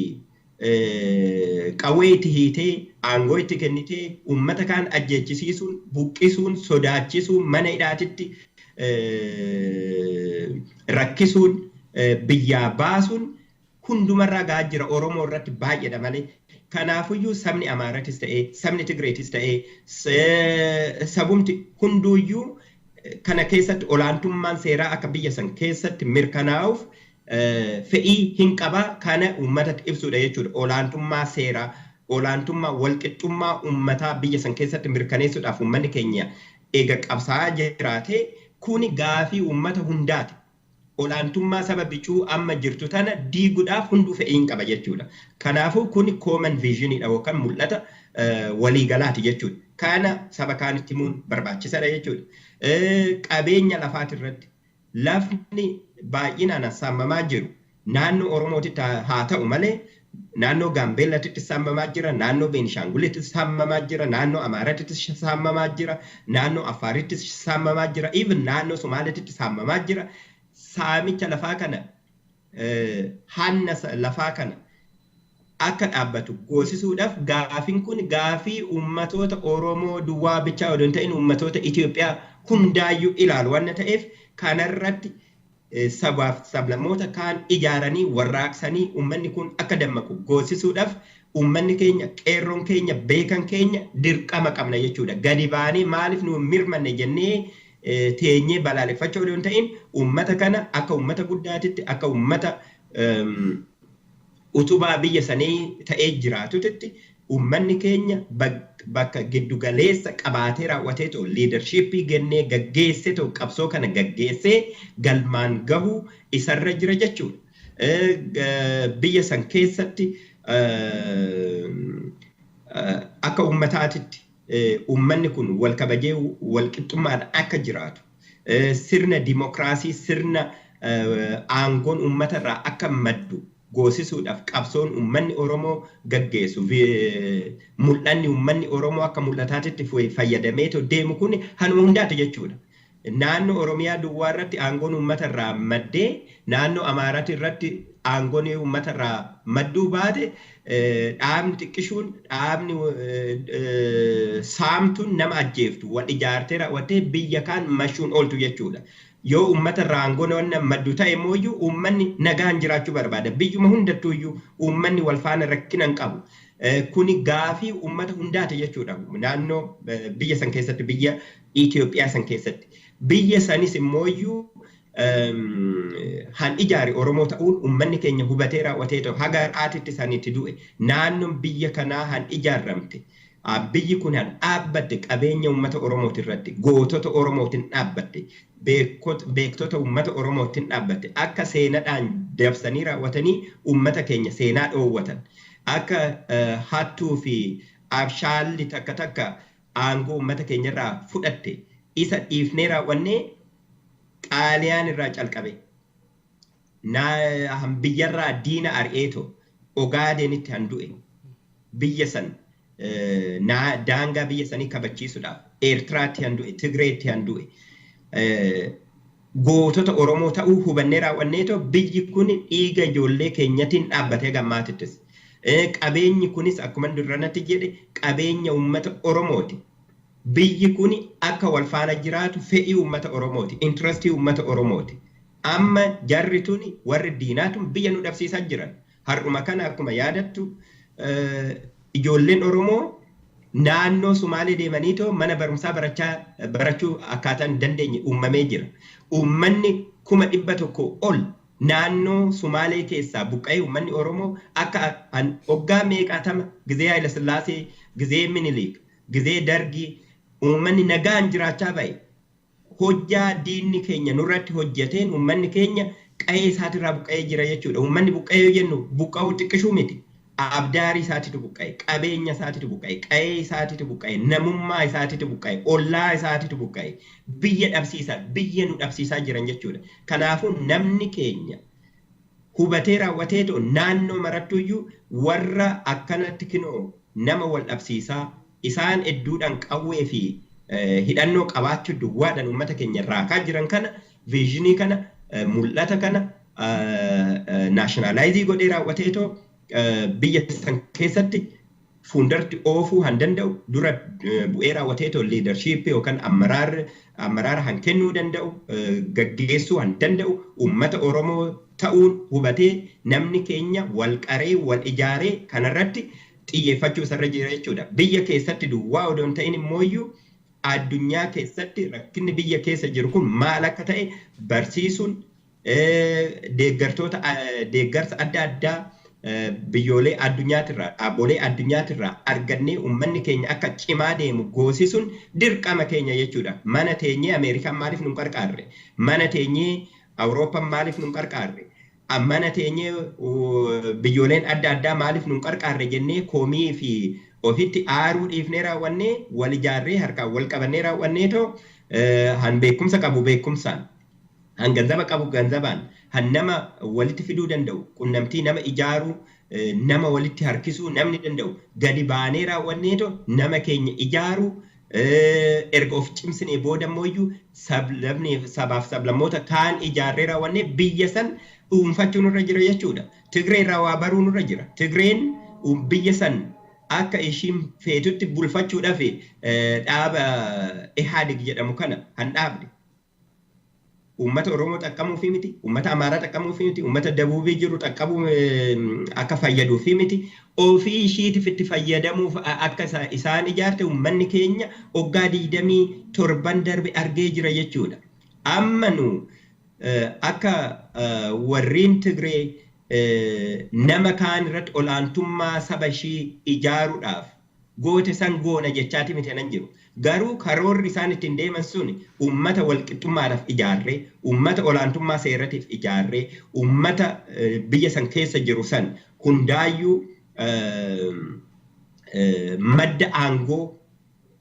qawwee itti hiitee aangoo itti kennitee uummata kaan ajjeechisiisuun buqqisuun sodaachisuun mana hidhaatitti rakkisuun biyyaa baasuun hundumarraa gahaa jira Oromoo irratti baay'eedha malee. Kanaafuyyuu sabni Amaaratis ta'ee sabni Tigreetis ta'ee sabumti hunduuyyuu kana keessatti olaantummaan seeraa akka biyya san keessatti mirkanaa'uuf fe'ii hin qaba kana uummatatti ibsuudha jechuudha. Olaantummaa seeraa olaantummaa walqixxummaa uummataa biyya san keessatti mirkaneessuudhaaf uummanni keenya eega qabsaa'aa jiraate kuni gaafii uummata hundaati. Olaantummaa saba bicuu amma jirtu tana diiguudhaaf hunduu fe'iin qaba jechuudha. Kanaafuu kuni common visionidha yookaan mul'ata waliigalaati jechuudha. Kana saba kaanitti himuun barbaachisaadha jechuudha. Qabeenya lafaati irratti lafni baay'inaan saamamaa jiru naannoo Oromootitti haa ta'u malee naannoo Gaambeellatti saamamaa jira, naannoo Beenishaangulitti saamamaa jira, naannoo Amaaraatti saamamaa jira, naannoo Affaaritti saamamaa jira, even naannoo Somaaliitti saamamaa jira. Saamicha lafaa kana hanna lafaa kana akka dhaabbatu goosisuudhaaf gaafiin kun gaafii uummatoota Oromoo duwwaa bichaa odoo hin ta'in uummatoota Itoophiyaa hundaayyuu ilaalu waan ta'eef kanarratti sabaaf sablammoota kaan ijaaranii warraaqsanii uummanni kun akka dammaqu goosisuudhaaf uummanni keenya qeerroon keenya beekan keenya dirqama qabna jechuudha. Gadi baanee maaliif nu mirmanne jennee teenyee balaaleffachuu odoo hin ta'in uummata kana akka uummata guddaatitti akka uummata utubaa biyya sanii ta'ee jiraatutti uummanni keenya bakka giddugaleessa qabaatee raawwatee ta'u liidarshiippii kennee gaggeessee ta'u qabsoo kana gaggeessee galmaan gahuu isarra jira jechuudha. Biyya san keessatti akka uummataatitti ummanni kun wal kabajee wal qixxummaan akka jiraatu sirna dimokiraasii sirna aangoon uummatarraa akka maddu goosisuudhaaf qabsoon uummanni Oromoo gaggeessu mul'anni uummanni Oromoo akka mul'ataatti fayyadamee deemu kun hanuma hundaati jechuudha. Naannoo Oromiyaa duwwaa irratti aangoon uummatarraa maddee naannoo Amaaraatti irratti aangoon uummatarraa madduu baate dhaabni xiqqishuun dhaabni saamtuun nama ajjeeftu wal ijaartee raawwattee biyya kaan mashuun ooltu jechuudha. Yoo uummatarraa aangoon waan maddu ta'e mooyyuu uummanni nagaan jiraachuu barbaada. Biyyuma hundattuuyyuu uummanni wal faana rakkina hin qabu. Kuni gaafii uummata hundaati jechuudha. Naannoo biyya san keessatti biyya Itoophiyaa san keessatti. Biyya sanis immooyyuu han ijaare Oromoo ta'uun uummanni keenya hubatee raawwatee ta'u haga har'aatitti isaaniitti du'e naannoon biyya kanaa han ijaaramte. Biyyi kun han dhaabbatte qabeenya uummata Oromooti irratti gootota Oromootiin dhaabbatte beektota uummata Oromootiin dhaabbatte akka seenaadhaan dabsanii raawwatanii uummata keenya seenaa dhoowwatan akka hattuu fi abshaalli takka aangoo uummata keenya irraa fudhatte isa dhiifnee raawwannee Xaaliyaan irraa calqabe biyyarraa diina ari'eeto Ogaadenitti han du'e biyya san daangaa biyya sanii kabachiisuudhaaf Eertiraatti han du'e Tigreetti han du'e gootota Oromoo ta'uu hubannee raawwanneeto biyyi kun dhiiga ijoollee keenyatiin dhaabbatee gammaatittis. Qabeenyi kunis akkuma durranatti jedhe qabeenya uummata Oromooti. Biyyi kun akka wal faana jiraatu fedhii uummata Oromooti, intirestii uummata Oromooti. Amma jarri tuni warri diinaatu biyya nu dhabsiisaa jiran. Har'uma kana akkuma yaadattu ijoolleen Oromoo naannoo Sumaalee deemaniitoo mana barumsaa barachuu akkaataan hin dandeenye uumamee jira. Uummanni 100,000 ol naannoo Sumaalee keessaa buqqa'ee uummanni Oromoo akka waggaa meeqaatama gizee Haayila Sillaasee, gizee Minilik, gizee Dargii uummanni nagaan jiraachaa ba'e. Hojjaa diinni keenya nurratti hojjeteen uummanni keenya qa'ee isaatirraa buqqa'ee jira jechuudha. Uummanni buqqa'ee yoo jennu buqqa'uu xiqqishuu miti. Abdaarii isaatiitu buqqa'e, qabeenya isaatiitu buqqa'e, qa'ee isaatiitu buqqa'e, namummaa isaatiitu buqqa'e, ollaa isaatiitu buqqa'e, biyya dhabsiisaa, biyya nu dhabsiisaa jiran jechuudha. Kanaafuu namni keenya hubatee raawwateetu naannoo marattuyyuu warra akkanatti kinoo nama wal dhabsiisaa isaan hedduudhaan qawwee fi hidhannoo qabaachuu duwwaadhaan uummata keenya raakaa jiran kana viizhinii kana mul'ata kana naashinaalaayizii godhee raawwateetoo biyya san keessatti fuundarti oofuu han danda'u dura bu'ee raawwateetoo liidarshiippii yookaan ammaraara han kennuu danda'u gaggeessuu han danda'u uummata Oromoo ta'uun hubatee namni keenya wal qaree wal ijaaree kanarratti xiyyeeffachuu isarra jira jechuudha. Biyya keessatti duwwaa odoo hin ta'in immooyyuu addunyaa keessatti rakkinni biyya keessa jiru kun maal akka ta'e barsiisuun deeggarsa adda addaa biyyoolee addunyaatirraa dhaabbolee addunyaatirraa argannee uummanni keenya akka cimaa deemu goosisuun dirqama keenya jechuudha. Mana teenyee Ameerikaan maaliif nu qarqaarre? Mana teenyee Awurooppaan maaliif nu qarqaarre? Mana teenyee biyyooleen adda addaa maaliif nu qarqaarre jennee koomii fi ofitti aaruu dhiifnee raawwannee wal ijaarree harkaan wal qabannee raawwanneetoo han beekumsa qabu beekumsaan han ganzaba qabu ganzabaan han nama walitti fiduu danda'u qunnamtii nama ijaaruu nama walitti harkisuu namni danda'u gadi baanee raawwanneetoo nama keenya ijaaruu erga of cimsinee booda mooyyuu sabaaf sablammoota kaan ijaarree raawwannee biyya san dhuunfachuu nurra jira jechuudha. Tigree irraa waa baruu nurra jira. Tigreen biyya san akka ishiin feetutti bulfachuudhaaf dhaaba Ihaadig jedhamu kana han dhaabde. Uummata Oromoo xaqqamuufi miti, uummata Amaaraa xaqqamuufi miti, uummata Dabuubii jiru xaqqabuu akka fayyaduufi miti. Ofii ishiitiif itti fayyadamuuf akka isaan ijaarte uummanni keenya waggaa 27 darbe argee jira jechuudha. Amma nu akka warreen Tigree nama kaan irratti olaantummaa saba ishii ijaaruudhaaf goote san goona jechaati miti nan jiru. Garuu karoorri isaan ittiin deeman sun uummata walqixxummaadhaaf ijaarree, uummata olaantummaa seeratiif ijaarree, uummata biyya san keessa jiru san hundaayyuu madda aangoo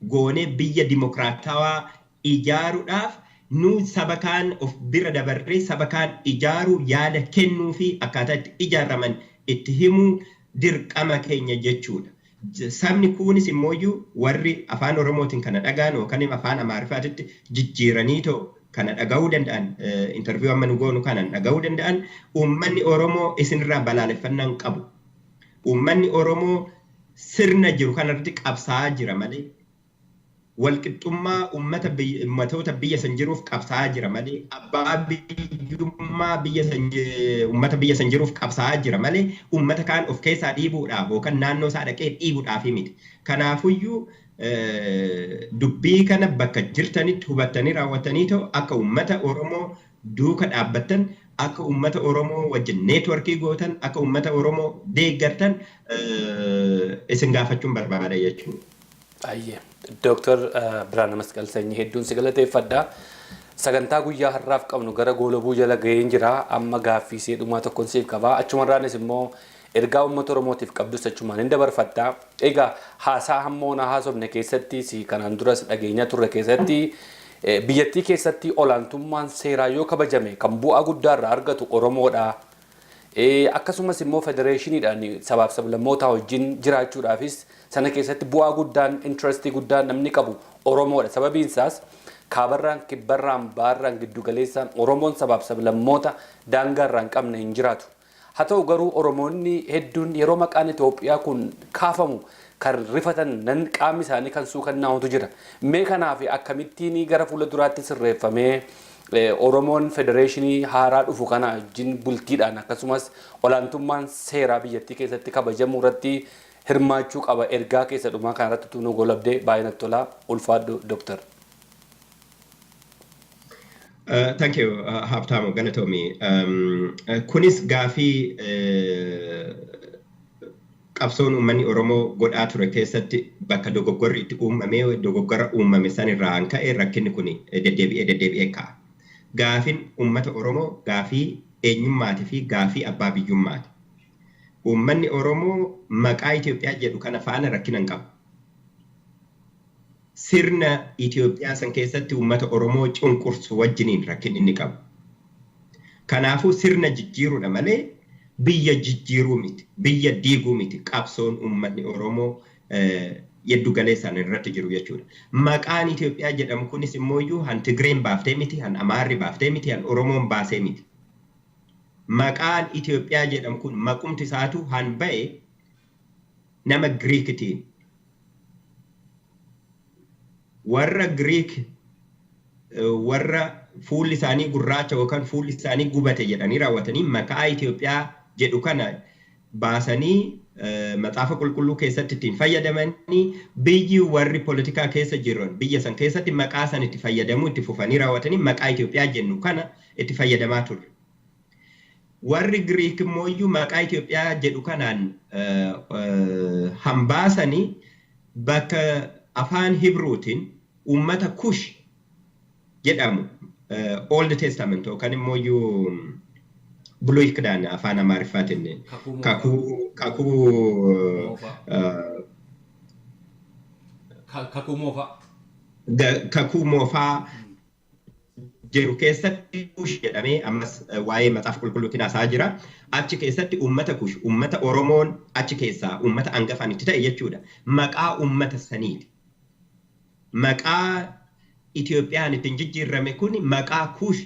goonee biyya dimokiraatawaa ijaaruudhaaf nu saba kaan of bira dabarree saba kaan ijaaruu yaada kennuu fi akkaataa itti ijaaraman itti himuu dirqama keenya jechuudha. Sabni kunis immoo warri afaan Oromootiin kana dhagaan yookaan afaan Amaarifaatitti jijjiiranii ta'u kana dhaga'uu danda'an interview amma nu goonu kana dhaga'uu danda'an uummanni Oromoo isinirraa balaaleffannaa qabu. Uummanni Oromoo sirna jiru kanarratti qabsaa'aa jira malee walqixxummaa uummatoota biyya san jiruuf qabsaa'aa jira malee abbaa biyyummaa uummata biyya san jiruuf qabsaa'aa jira malee uummata kaan of keessaa dhiibuudhaaf yookaan naannoo isaa dhaqee dhiibuudhaaf miti. Kanaafuyyuu dubbii kana bakka jirtanitti hubattanii raawwattanii ta'u akka uummata Oromoo duuka dhaabbattan akka uummata Oromoo wajjin neetworkii gootan akka uummata Oromoo deeggartan isin gaafachuun barbaada jechuudha. Ayyee Dr. Biraana Masqal Sanyii hedduun si galateeffadha. Sagantaa guyyaa har'aaf qabnu gara goolabuu jala ga'een jira. Amma gaaffii seedhumaa tokkoon siif qaba. Achumarraanis immoo ergaa uummata Oromootiif qabdus achumaan hin dabarfatta. Egaa haasaa hammoonaa haasofne keessatti si kanaan duras dhageenya turre keessatti biyyattii keessatti olaantummaan seeraa yoo kabajame kan bu'aa guddaa irraa argatu Oromoodha. Akkasumas immoo federeeshiniidhaan sabaaf sablammootaa wajjin jiraachuudhaafis sana keessatti bu'aa guddaan intirestii guddaan namni qabu Oromoodha. Sababiin isaas kaabarraan kibbarraan baarraan giddugaleessaan Oromoon sabaaf sablammoota daangaarraa hin qabne hin jiraatu. Haa ta'u garuu Oromoonni hedduun yeroo maqaan Itoophiyaa kun kaafamu kan rifatan nan qaamni isaanii kan suukannaa'utu jira. Mee kanaaf akkamittiin gara fuula duraatti sirreeffamee Oromoon federeeshinii haaraa dhufu kana wajjin bultiidhaan akkasumas olaantummaan seeraa biyyattii keessatti kabajamu irratti hirmaachuu qaba ergaa keessa dhumaa kanarratti tunuu golabdee baay'inatti tolaa ulfaadhu Dr. Thank you, Habtamu Galatomi. Kunis gaafii qabsoon uummanni Oromoo godhaa ture keessatti bakka dogoggorri itti uumamee dogoggora uumame san irraa kan ka'e rakkinni kun deddeebi'ee ka'a. Gaafiin uummata Oromoo gaafii eenyummaatii fi gaafii abbaa biyyummaati. Uummanni Oromoo maqaa Itoophiyaa jedhu kana faana rakkina hin qabu. Sirna Itoophiyaa san keessatti uummata Oromoo cunqursu wajjiniin rakkinni inni qabu. Kanaafuu sirna jijjiiruudha malee biyya jijjiiruu miti, biyya diiguu miti qabsoon uummanni Oromoo yeddu galeessaan irratti jiru jechuudha. Maqaan Itoophiyaa jedhamu kunis immoo han Tigreen baaftee miti, han Amaarri baaftee miti, han Oromoon baasee miti. Maqaan Itoophiyaa jedhamu kun maqumti isaatu han ba'e nama Giriikitiin. Warra Giriik warra fuulli isaanii gurraacha yookaan fuulli isaanii gubate jedhanii raawwatanii maqaa Itoophiyaa jedhu kana baasanii maxaafa qulqulluu keessatti ittiin fayyadamanii biyyi warri poolitikaa keessa jiran biyya san keessatti maqaa san itti fayyadamuu itti fufanii raawwatanii maqaa Itoophiyaa jennu kana itti fayyadamaa ture. Warri Giriik immoo maqaa Itoophiyaa jedhu kanaan hambaasanii bakka afaan Hibruutiin uummata Kush jedhamu Old Testament yookaan immoo Buluy Kidaan afaan Amaariffaatiin kakuu moofaa jiru keessatti Kush jedhamee ammas waa'ee maxaafa qulqulluutiin haasaa jira. Achi keessatti uummata Kush, uummata Oromoon achi keessaa uummata hangafaan itti ta'e jechuudha. Maqaa uummata saniiti. Maqaa Itoophiyaan ittiin jijjiirame kun maqaa Kush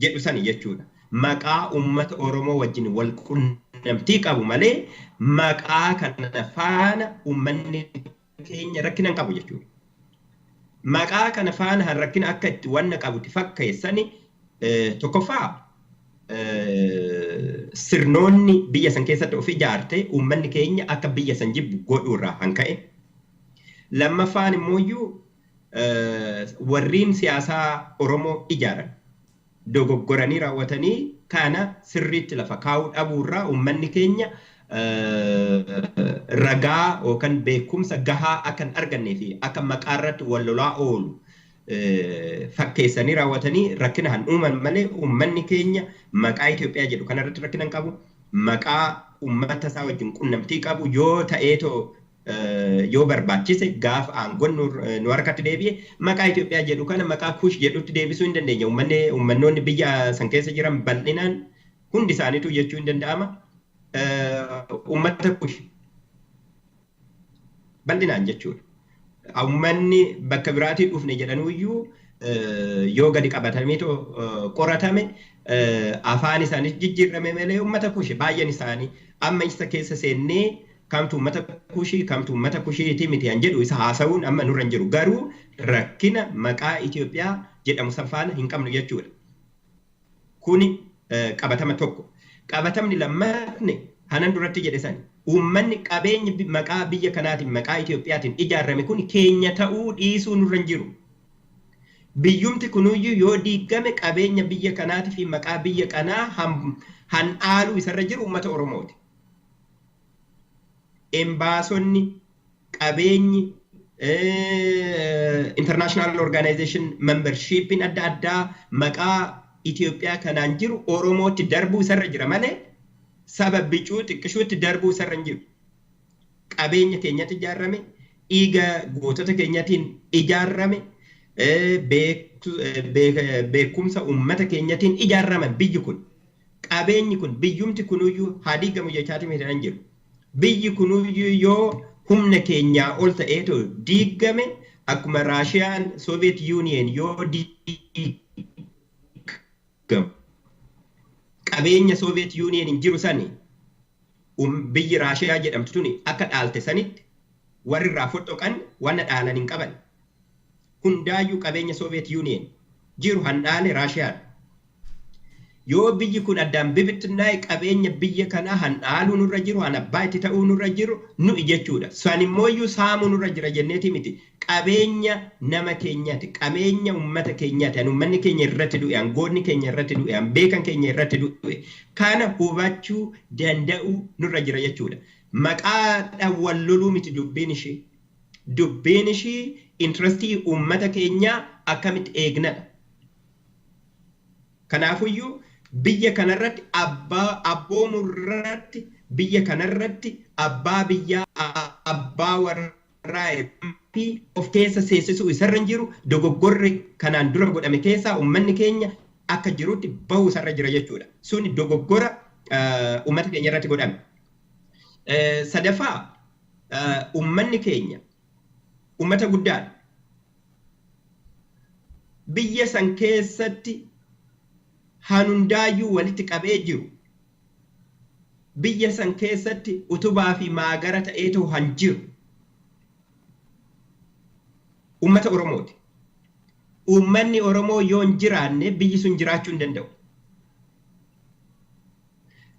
jedhu sani jechuudha. Maqaa uummata Oromoo wajjin wal qunnamtii qabu malee maqaa kana faana uummanni keenya rakkina hin qabu jechuudha. Maqaa kana faana rakkina akka itti wanna qabutti fakkeessani tokkoffaa sirnoonni biyya san keessatti of ijaarte uummanni keenya akka biyya san jibbu godhuurraa kan ka'e. Lammaffaan immoo warriin siyaasaa Oromoo ijaaran dogoggoranii raawwatanii kana sirriitti lafa kaa'uu dhabuurraa uummanni keenya ragaa yookaan beekumsa gahaa akka hin argannee fi akka maqaarratti wal lolaa oolu fakkeessanii raawwatanii rakkina han uuman malee uummanni keenya maqaa Itoophiyaa jedhu kanarratti rakkina hin qabu. Maqaa uummata isaa wajjin qunnamtii qabu yoo ta'eetoo yoo barbaachise gaafa aangoon nu harkatti deebi'e maqaa Itoophiyaa jedhu kana maqaa Kush jedhutti deebisuu hin dandeenya. Uummannoonni biyya san keessa jiran bal'inaan hundi isaaniitu jechuu hin danda'ama. Uummata Kush bal'inaan jechuudha. Uummanni bakka biraatii dhufne jedhanuyyuu yoo gadi qabatamee qoratame afaan isaanii jijjiirame malee uummata Kush baay'een isaanii amma isa keessa seennee kamtu uummata Kushii kamtu uummata Kushiiti miti an jedhu isa haasa'uun amma nurra hin jiru. Garuu rakkina maqaa Itoophiyaa jedhamu safaan hin qabnu jechuudha. Kuni qabatama tokko. Qabatamni lammaffaan hanan duratti jedhe san uummanni qabeenyi maqaa biyya kanaatiin maqaa Itoophiyaatiin ijaarame kun keenya ta'uu dhiisuu nurra hin jiru. Biyyumti kunuyyuu yoo diigame qabeenya biyya kanaatii fi maqaa biyya kanaa handhaaluu isarra jiru uummata Oromooti. Embaasonni qabeenyi international organization membershipin adda addaa maqaa Itoophiyaa kanaan jiru Oromootti darbuu isarra jira malee saba bicuu xiqqishuutti darbuu isarra hin jiru. Qabeenya keenyatti ijaarame, dhiiga gootota keenyatiin ijaarame, beekumsa uummata keenyatiin ijaarame biyyi kun. Qabeenyi kun biyyumti kunuyyuu haa diigamu jechaatii miidhaan jiru. Biyyi kunuyyuu yoo humna keenyaa ol ta'eetu diigame akkuma Raashiyaan Soviet Union yoo diigamu qabeenya Soviet Union hin jiru sani biyyi Raashiyaa jedhamtu tuni akka dhaalte sanitti warri irraa fodhoqan wanna dhaalan hin qaban. Hundaayyuu qabeenya Soviet Union jiru handhaale Raashiyaan. Yoo biyyi kun addaan bibittinnaa'e qabeenya biyya kanaa handhaaluu nurra jiru, abbaa itti ta'uu nurra jiru nuyi jechuudha. San immooyyuu saamuu nurra jira jenneeti miti. Qabeenya nama keenyaati, qabeenya uummata keenyaati, uummanni keenya irratti du'e, aangoonni keenya irratti du'e, beekan keenya irratti du'e. Kana hubachuu danda'uu nurra jira jechuudha. Maqaadhaan wal loluu miti dubbiin ishee. Dubbiin ishee intrastii uummata keenyaa akkamitti eegnadha. Kanaafuyyuu biyya kanarratti abboomurratti biyya kanarratti abbaa biyyaa abbaa warraa fi of keessa seensisuu isarra hin jiru. Dogoggorri kanaan dura godhame keessaa uummanni keenya akka jirutti bahuu isarra jira jechuudha. Suni dogoggora uummata keenya irratti godhame. Sadaffaa uummanni keenya uummata guddaadha. Biyya san keessatti hanundaayyuu walitti qabee jiru. Biyya san keessatti utubaa fi maagara ta'eetu han jiru. Uummata Oromooti. Uummanni Oromoo yoo hin jiraanne biyyi sun jiraachuu hin danda'u.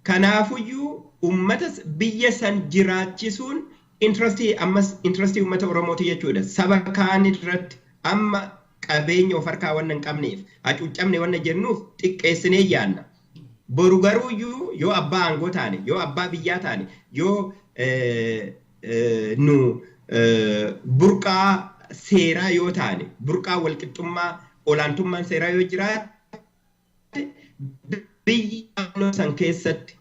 Kanaafuyyuu uummata biyya san jiraachisuun intrastii uummata Oromooti jechuudha. Saba kaan irratti amma qabeenya of harkaa waan hin qabneef hacuuccamne waan jennuuf xiqqeessinee yaanna. Boru garuuyyuu yoo abbaa aangoo taane, yoo abbaa biyyaa taane, yoo nu burqaa seeraa yoo taane, burqaa walqixxummaa olaantummaan seeraa yoo jiraate biyya san keessatti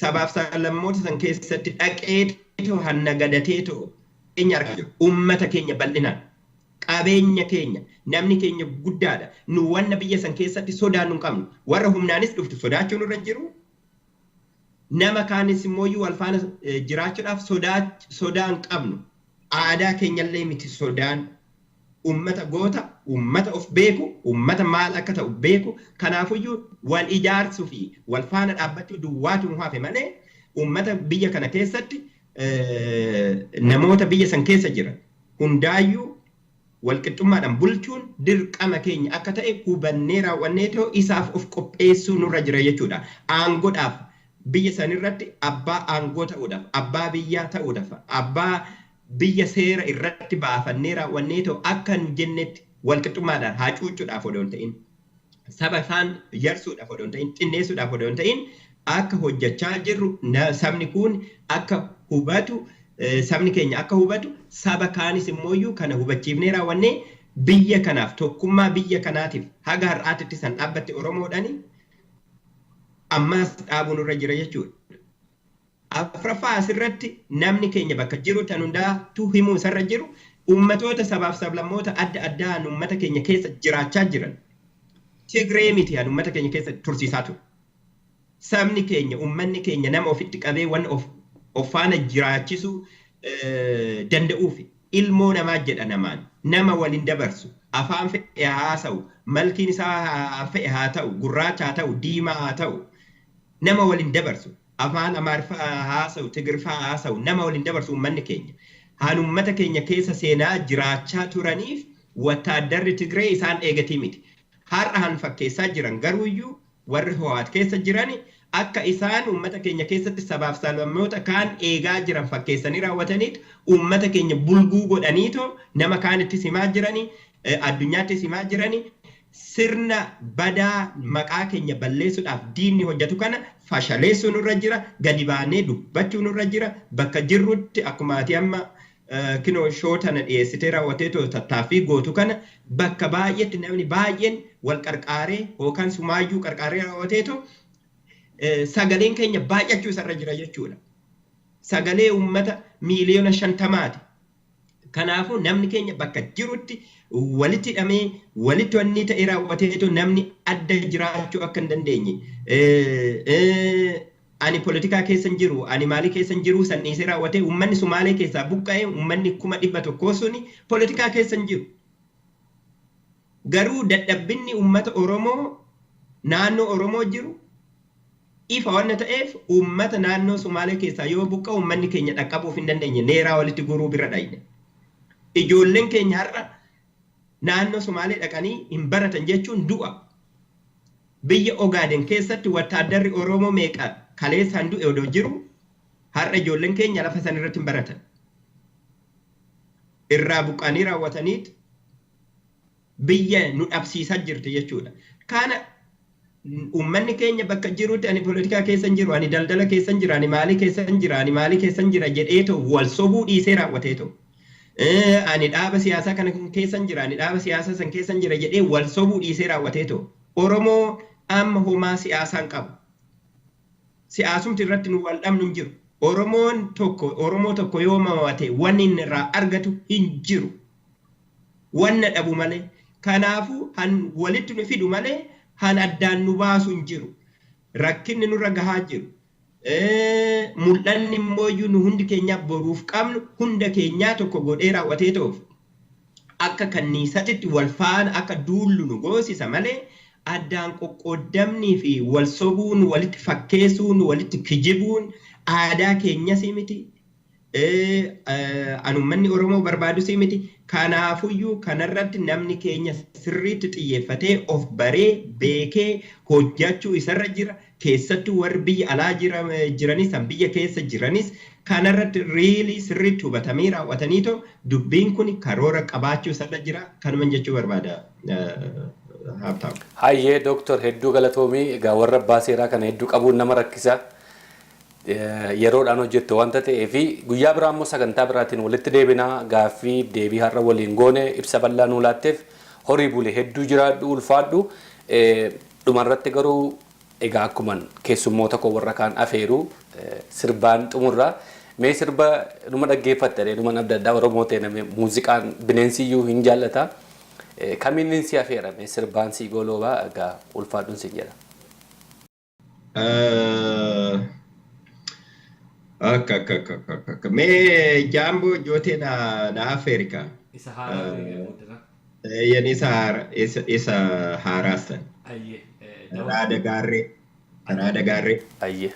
sabaaf sablammoota san keessatti dhaqeetoo hanna gadateetoo keenya argaa jiru. Uummata keenya bal'inaan. Qabeenya keenya namni keenya guddaadha. Nu wanna biyya san keessatti sodaa nu qabnu. Warra humnaanis dhuftu sodaachuu nurra jiru. Nama kaanis immoo wal faana jiraachuudhaaf sodaan qabnu. Aadaa keenyallee miti sodaan. Uummata goota, uummata of beeku, uummata maal akka ta'u beeku. Kanaafuyyuu wal ijaarsuu fi wal faana dhaabbachuu duwwaatu nu hafe malee uummata biyya kana keessatti namoota biyya san keessa jiran hundaayyuu walqixxummaadhaan bulchuun dirqama keenya akka ta'e hubannee raawwannee ta'u isaaf of qopheessuu nurra jira jechuudha. Aangoodhaaf biyya sanirratti abbaa aangoo ta'uudhaaf, abbaa biyyaa ta'uudhaaf, abbaa biyya seera irratti baafannee raawwannee ta'u akka nu jennetti walqixxummaadhaan hacuucuudhaaf odoo hin ta'in, saba isaan yarsuudhaaf odoo hin ta'in, xinneessuudhaaf odoo hin ta'in akka hojjechaa jirru sabni kun akka hubatu. Sabni keenya akka hubatu saba kaanis immooyyuu kana hubachiifnee raawwannee biyya kanaaf tokkummaa biyya kanaatiif haga har'aatitti san dhaabbatte Oromoodhaani ammas dhaabuu nurra jira jechuudha. afraffaa asirratti namni keenya bakka jiru tan hundaatu himuu isarra jiru ummatoota sabaaf sablammoota adda addaa ummata keenya keessa jiraachaa jiran Tigree miti ummata keenya keessa tursiisaa ture. Sabni keenya ummanni keenya nama ofitti qabee waan of faana jiraachisu danda'uufi ilmoo namaa jedha namaan nama waliin dabarsu afaan fe'ee haasa'u malkiin isaa fe'ee haa ta'u gurraacha haa ta'u diimaa haa ta'u nama waliin dabarsu afaan amaariffaa haasa'u tigirfaa haasa'u nama waliin dabarsu ummanni keenya haan ummata keenya keessa seenaa jiraachaa turaniif wataaddarri Tigree isaan eegatii miti har'a han fakkeessaa jiran garuuyyuu warri Hoowaat keessa jirani akka isaan ummata keenya keessatti sabaaf sablammoota kaan eegaa jiran fakkeessanii raawwataniit ummata keenya bulguu godhaniitoo nama kaanitti simaa jiranii addunyaatti simaa jiranii sirna badaa maqaa keenya balleessuudhaaf diinni hojjetu kana fashaleessuu nurra jira gadi baanee dubbachuu nurra jira bakka jirrutti akkuma ati amma kinoo shootana dhiyeessitee raawwateetoo tattaaffii gootu kana bakka baay'eetti namni baay'een wal qarqaaree yookaan sumaayyuu qarqaaree raawwateetoo sagaleen keenya baay'achuu isarra jira jechuudha. Sagalee ummata miiliyoona 50ti. Kanaafuu namni keenya bakka jirutti walitti hidhamee walitti wanni ta'e raawwateetoo namni adda jiraachuu akka hin dandeenye. Ani politikaa keessa hin jiru, ani maalii keessa hin jiru san dhiisee raawwatee ummanni Sumaalee keessaa buqqa'ee ummanni 100,000 suni politikaa keessa hin jiru. Garuu dadhabbinni ummata Oromoo naannoo Oromoo jiru ifa waan ta'eef ummata naannoo Sumaalee keessaa yoo buqqa'u ummanni keenya dhaqqabuuf hin dandeenye neeraa walitti guruu bira dhayne. Ijoolleen keenya har'a naannoo Sumaalee dhaqanii hin baratan jechuun du'a. Biyya Ogaaden keessatti wataaddarri Oromoo meeqa kaleessaan du'e odoo jiru har'a ijoolleen keenya lafa san irratti hin baratan. Irraa buqqanii raawwataniit biyya nu dhabsiisaa jirti jechuudha. Kana ummanni keenya bakka jirutti ani politikaa keessa hin jiru, ani daldala keessa hin jiru, ani maalii keessa hin jiru, ani maalii keessa hin jiru jedheetoo wal sobuu dhiisee raawwateetoo. Ani dhaaba siyaasaa kana keessa hin jiru, ani dhaaba siyaasaa san keessa hin jiru jedhee wal sobuu dhiisee raawwateetoo. Oromoo amma homaa siyaasaan qabu. Siyaasumti irratti nu wal dhabnu hin jiru. Oromoo tokko yoo mamate wanni inni irraa argatu hin jiru. Wanna dhabu malee. Kanaafuu han walitti nu fidu malee han addaan nu baasu hin jiru. Rakkinni nurra gahaa jiru. Mul'anni immoo nu hundi keenyaaf boruuf qabnu hunda keenyaa tokko godhee raawwatee ta'uuf akka kanniisatitti wal faana akka duullu nu goosisa malee addaan qoqqoodamnii fi wal sobuun walitti fakkeessuun walitti kijibuun aadaa keenyas miti. Anummanni Oromoo barbaadus miti. Kanaafuyyuu kanarratti namni keenya sirriitti xiyyeeffatee of baree beekee hojjechuu isarra jira. Keessattuu warri biyya alaa jiranis biyya keessa jiranis kanarratti riilii sirriitti hubatamee raawwataniitoo dubbiin kun karoora qabaachuu isarra jira. Kanuman jechuu barbaada. Hayyee Dooktor hedduu galatoomii egaa warra abbaa seeraa kana hedduu qabuun nama rakkisa. Yeroodhaan hojjettu wanta ta'eef guyyaa biraa immoo sagantaa biraatiin walitti deebinaa gaaffii deebii har'a waliin goone ibsa bal'aa nuu laatteef horii bule hedduu jiraadhu ulfaadhu. Dhumarratti garuu egaa akkuman keessummoota koo warra kaan afeeru sirbaan xumurraa mee sirba numa dhaggeeffattee numa adda addaa Oromoo ta'e namni muuziqaan bineensiyyuu hin jaallata. Kamiin si afeerame sirbaan si gooloobaa egaa ulfaadhuun si jedha. Mee jaambo jootee na Afrika. Isa haaraa Yan isa haaraasan. Karaa dagaarree. Ayyee.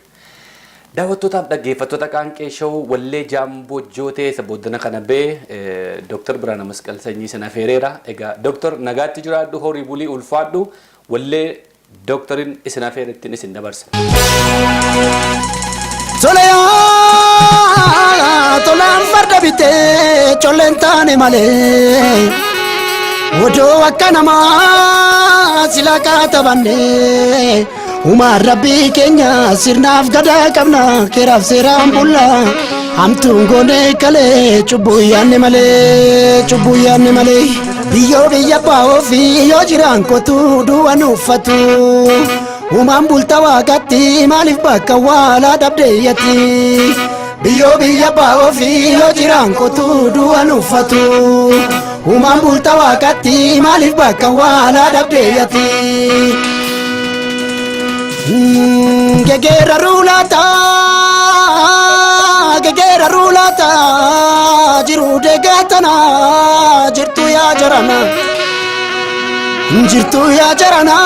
Daawwattootaaf dhaggeeffattoota qaanqee showuu wallee jaamboo jootee isa booddana kana bee Dooktar Biraana Masqal Sanyii sana afeereera. Egaa Dooktar nagaatti jiraadhu horii bulii ulfaadhu wallee Dooktarin isin afeerettiin isin dabarsa. Tolaan farda bitee colleen taane malee odoo akka namaa silaa kaatabanne Umaan rabbii keenya sirnaaf gadaa qabna keeraaf seeraan bulla hamtuun goonee kalee cubbuu yaanne malee biyyoo biyya baa'oo fi yoo jiraan kootu duwwaan uffatu Umaan bulta waaqatti maaliif bakka waalaa dhabdeeyyatti biyyoo biyya baa'oo fi yoo jiraan kotuu du'an uffatu Umaan bulta waaqatti maaliif bakka waalaa dhabdeeyyatti Gegeera ruulaata jiru deegaatana jirtu yaa jarana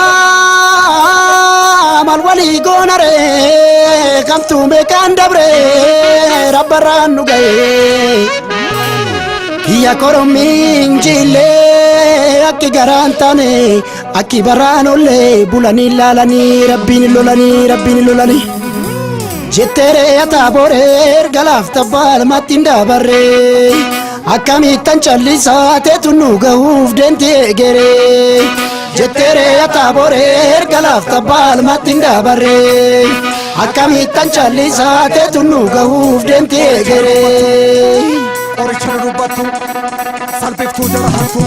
mal walii goonare kamtuu meeqaan dabre rabbarraan nu ga'e kiyya korommiin jillee akki garaan taane akki barraan ollee bulanii laalanii rabbiin lolanii jetteere ataabooree ergalaaf tabbaal mattiin dabarre akkamittan callisaa teetu nu gahuuf deemtee egeree jetteere ataabooree ergalaaf tabbaal mattiin dabarre akkamittan callisaa teetu nu gahuuf deemtee egeree Qoricha dubbattu salphiftuu jaraattu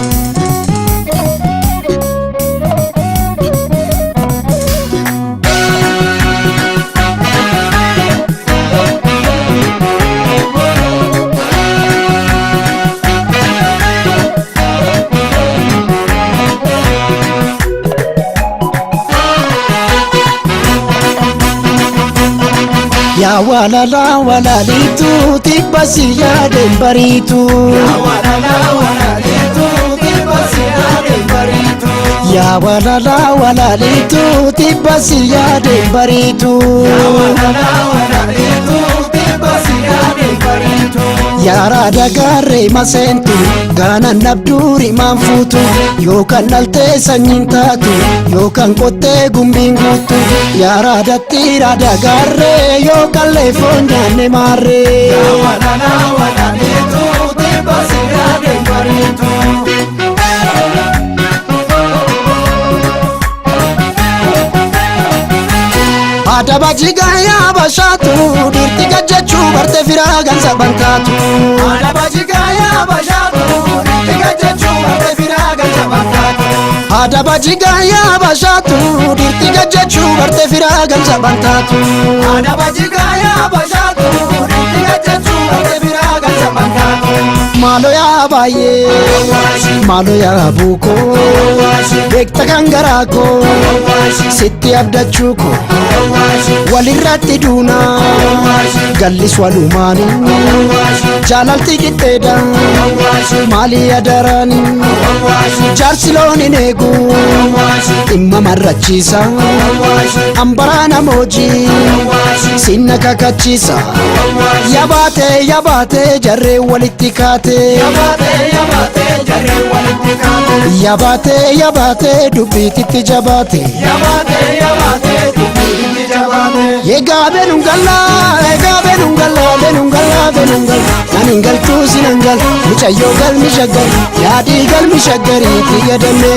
Ya walala walalitu tibasi ya dembaritu Ya walala walalitu tibasi ya dembaritu Ya walala walalitu tibasi ya dembaritu Ya walala walalitu tibasi ya dembaritu Ya rada garre masentu gana nabduri manfutu Yokan nalte sanyintatu Yokan kote gumbingutu Ya rada tirada garre Yokan lefon jane marre Ya walala walalitu tibasi ya dembaritu Ada bajiga ya bashatu dirti gajechu barte firagan sabantatu Ada bajiga ya bashatu dirti gajechu barte firagan sabantatu Ada bajiga ya bashatu dirti gajechu barte firagan sabantatu Ada bajiga ya bashatu dirti gajechu barte firagan sabantatu Malo ya baye malo ya buko bekta kangarako sitti abdachuko walirratti duuna gallis walumaani jaalalti qixxeedha maali adarani jaarsilooni neegu dhimma marrachiisa ambarana mooji sinna kakachiisa yabaate jarree walitti kaate yabaate dubbititti jabaate Benungala Naningaltu sinangal Muchayo gal mishagar Yadi gal mishagari Tiyadamme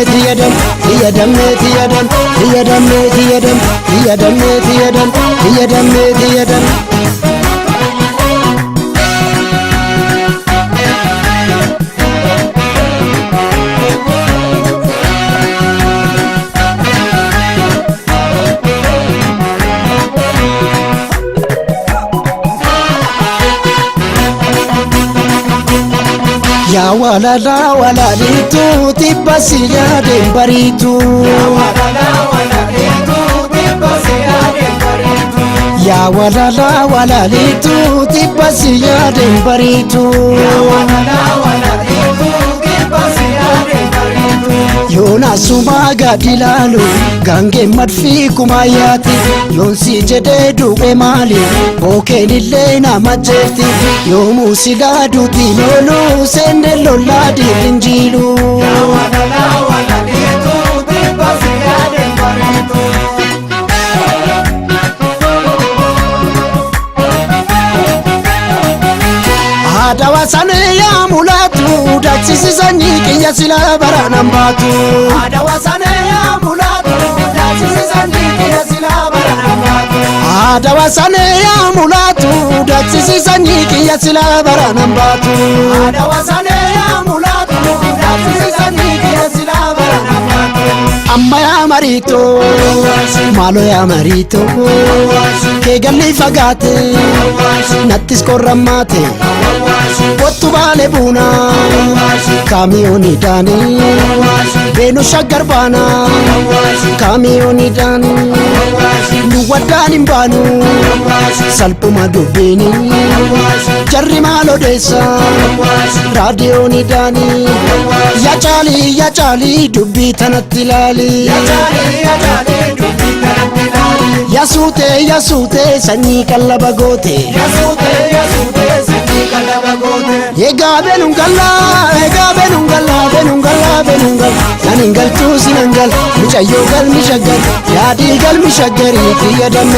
Ya walala walalitu tibasi ya dembaritu Ya walala walalitu tibasi ya dembaritu Ya walala walalitu tibasi ya dembaritu Ya walala walalitu tibasi ya dembaritu Yona suma gadilalu gange madfi kumayati Yonsi jede duwe mali boke nile na majeti Yomu siladu tinolu sende lola dirinjilu Ya walala walalitu tibasi ya dembaritu Adawasane ya mulatu daksisi sanyi kinya sila baranambatu Adawasane ya mulatu daksisi sanyi kinya sila baranambatu Adawasane ya mulatu daksisi sanyi kinya sila baranambatu Adawasane ya mulatu daksisi sanyi kinya sila baranambatu Amma ya marito Malo yaa marito kee galli fagaate nattis qorrammaate Kottu baale buuna kaamiyooni daani beenu shaggar baana kaamiyooni daani nu waddaan hin baanu salphuma dubbiini jarri maal odeessa raadiyooni daani yaa caalii dubbii tanatti ilaali yaa suutee sanyii qallaba goote egaa benungalla nanin galtuu sinangal mucayyoo galmi shaggar yaadii galmi shaggarii tiyyadan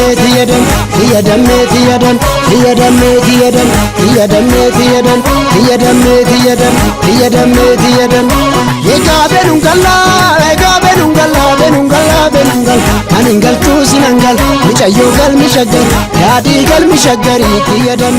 egaa benungalla nanin galtuu sinangal mucayyoo galmi shaggar yaadii galmi shaggarii tiyyadan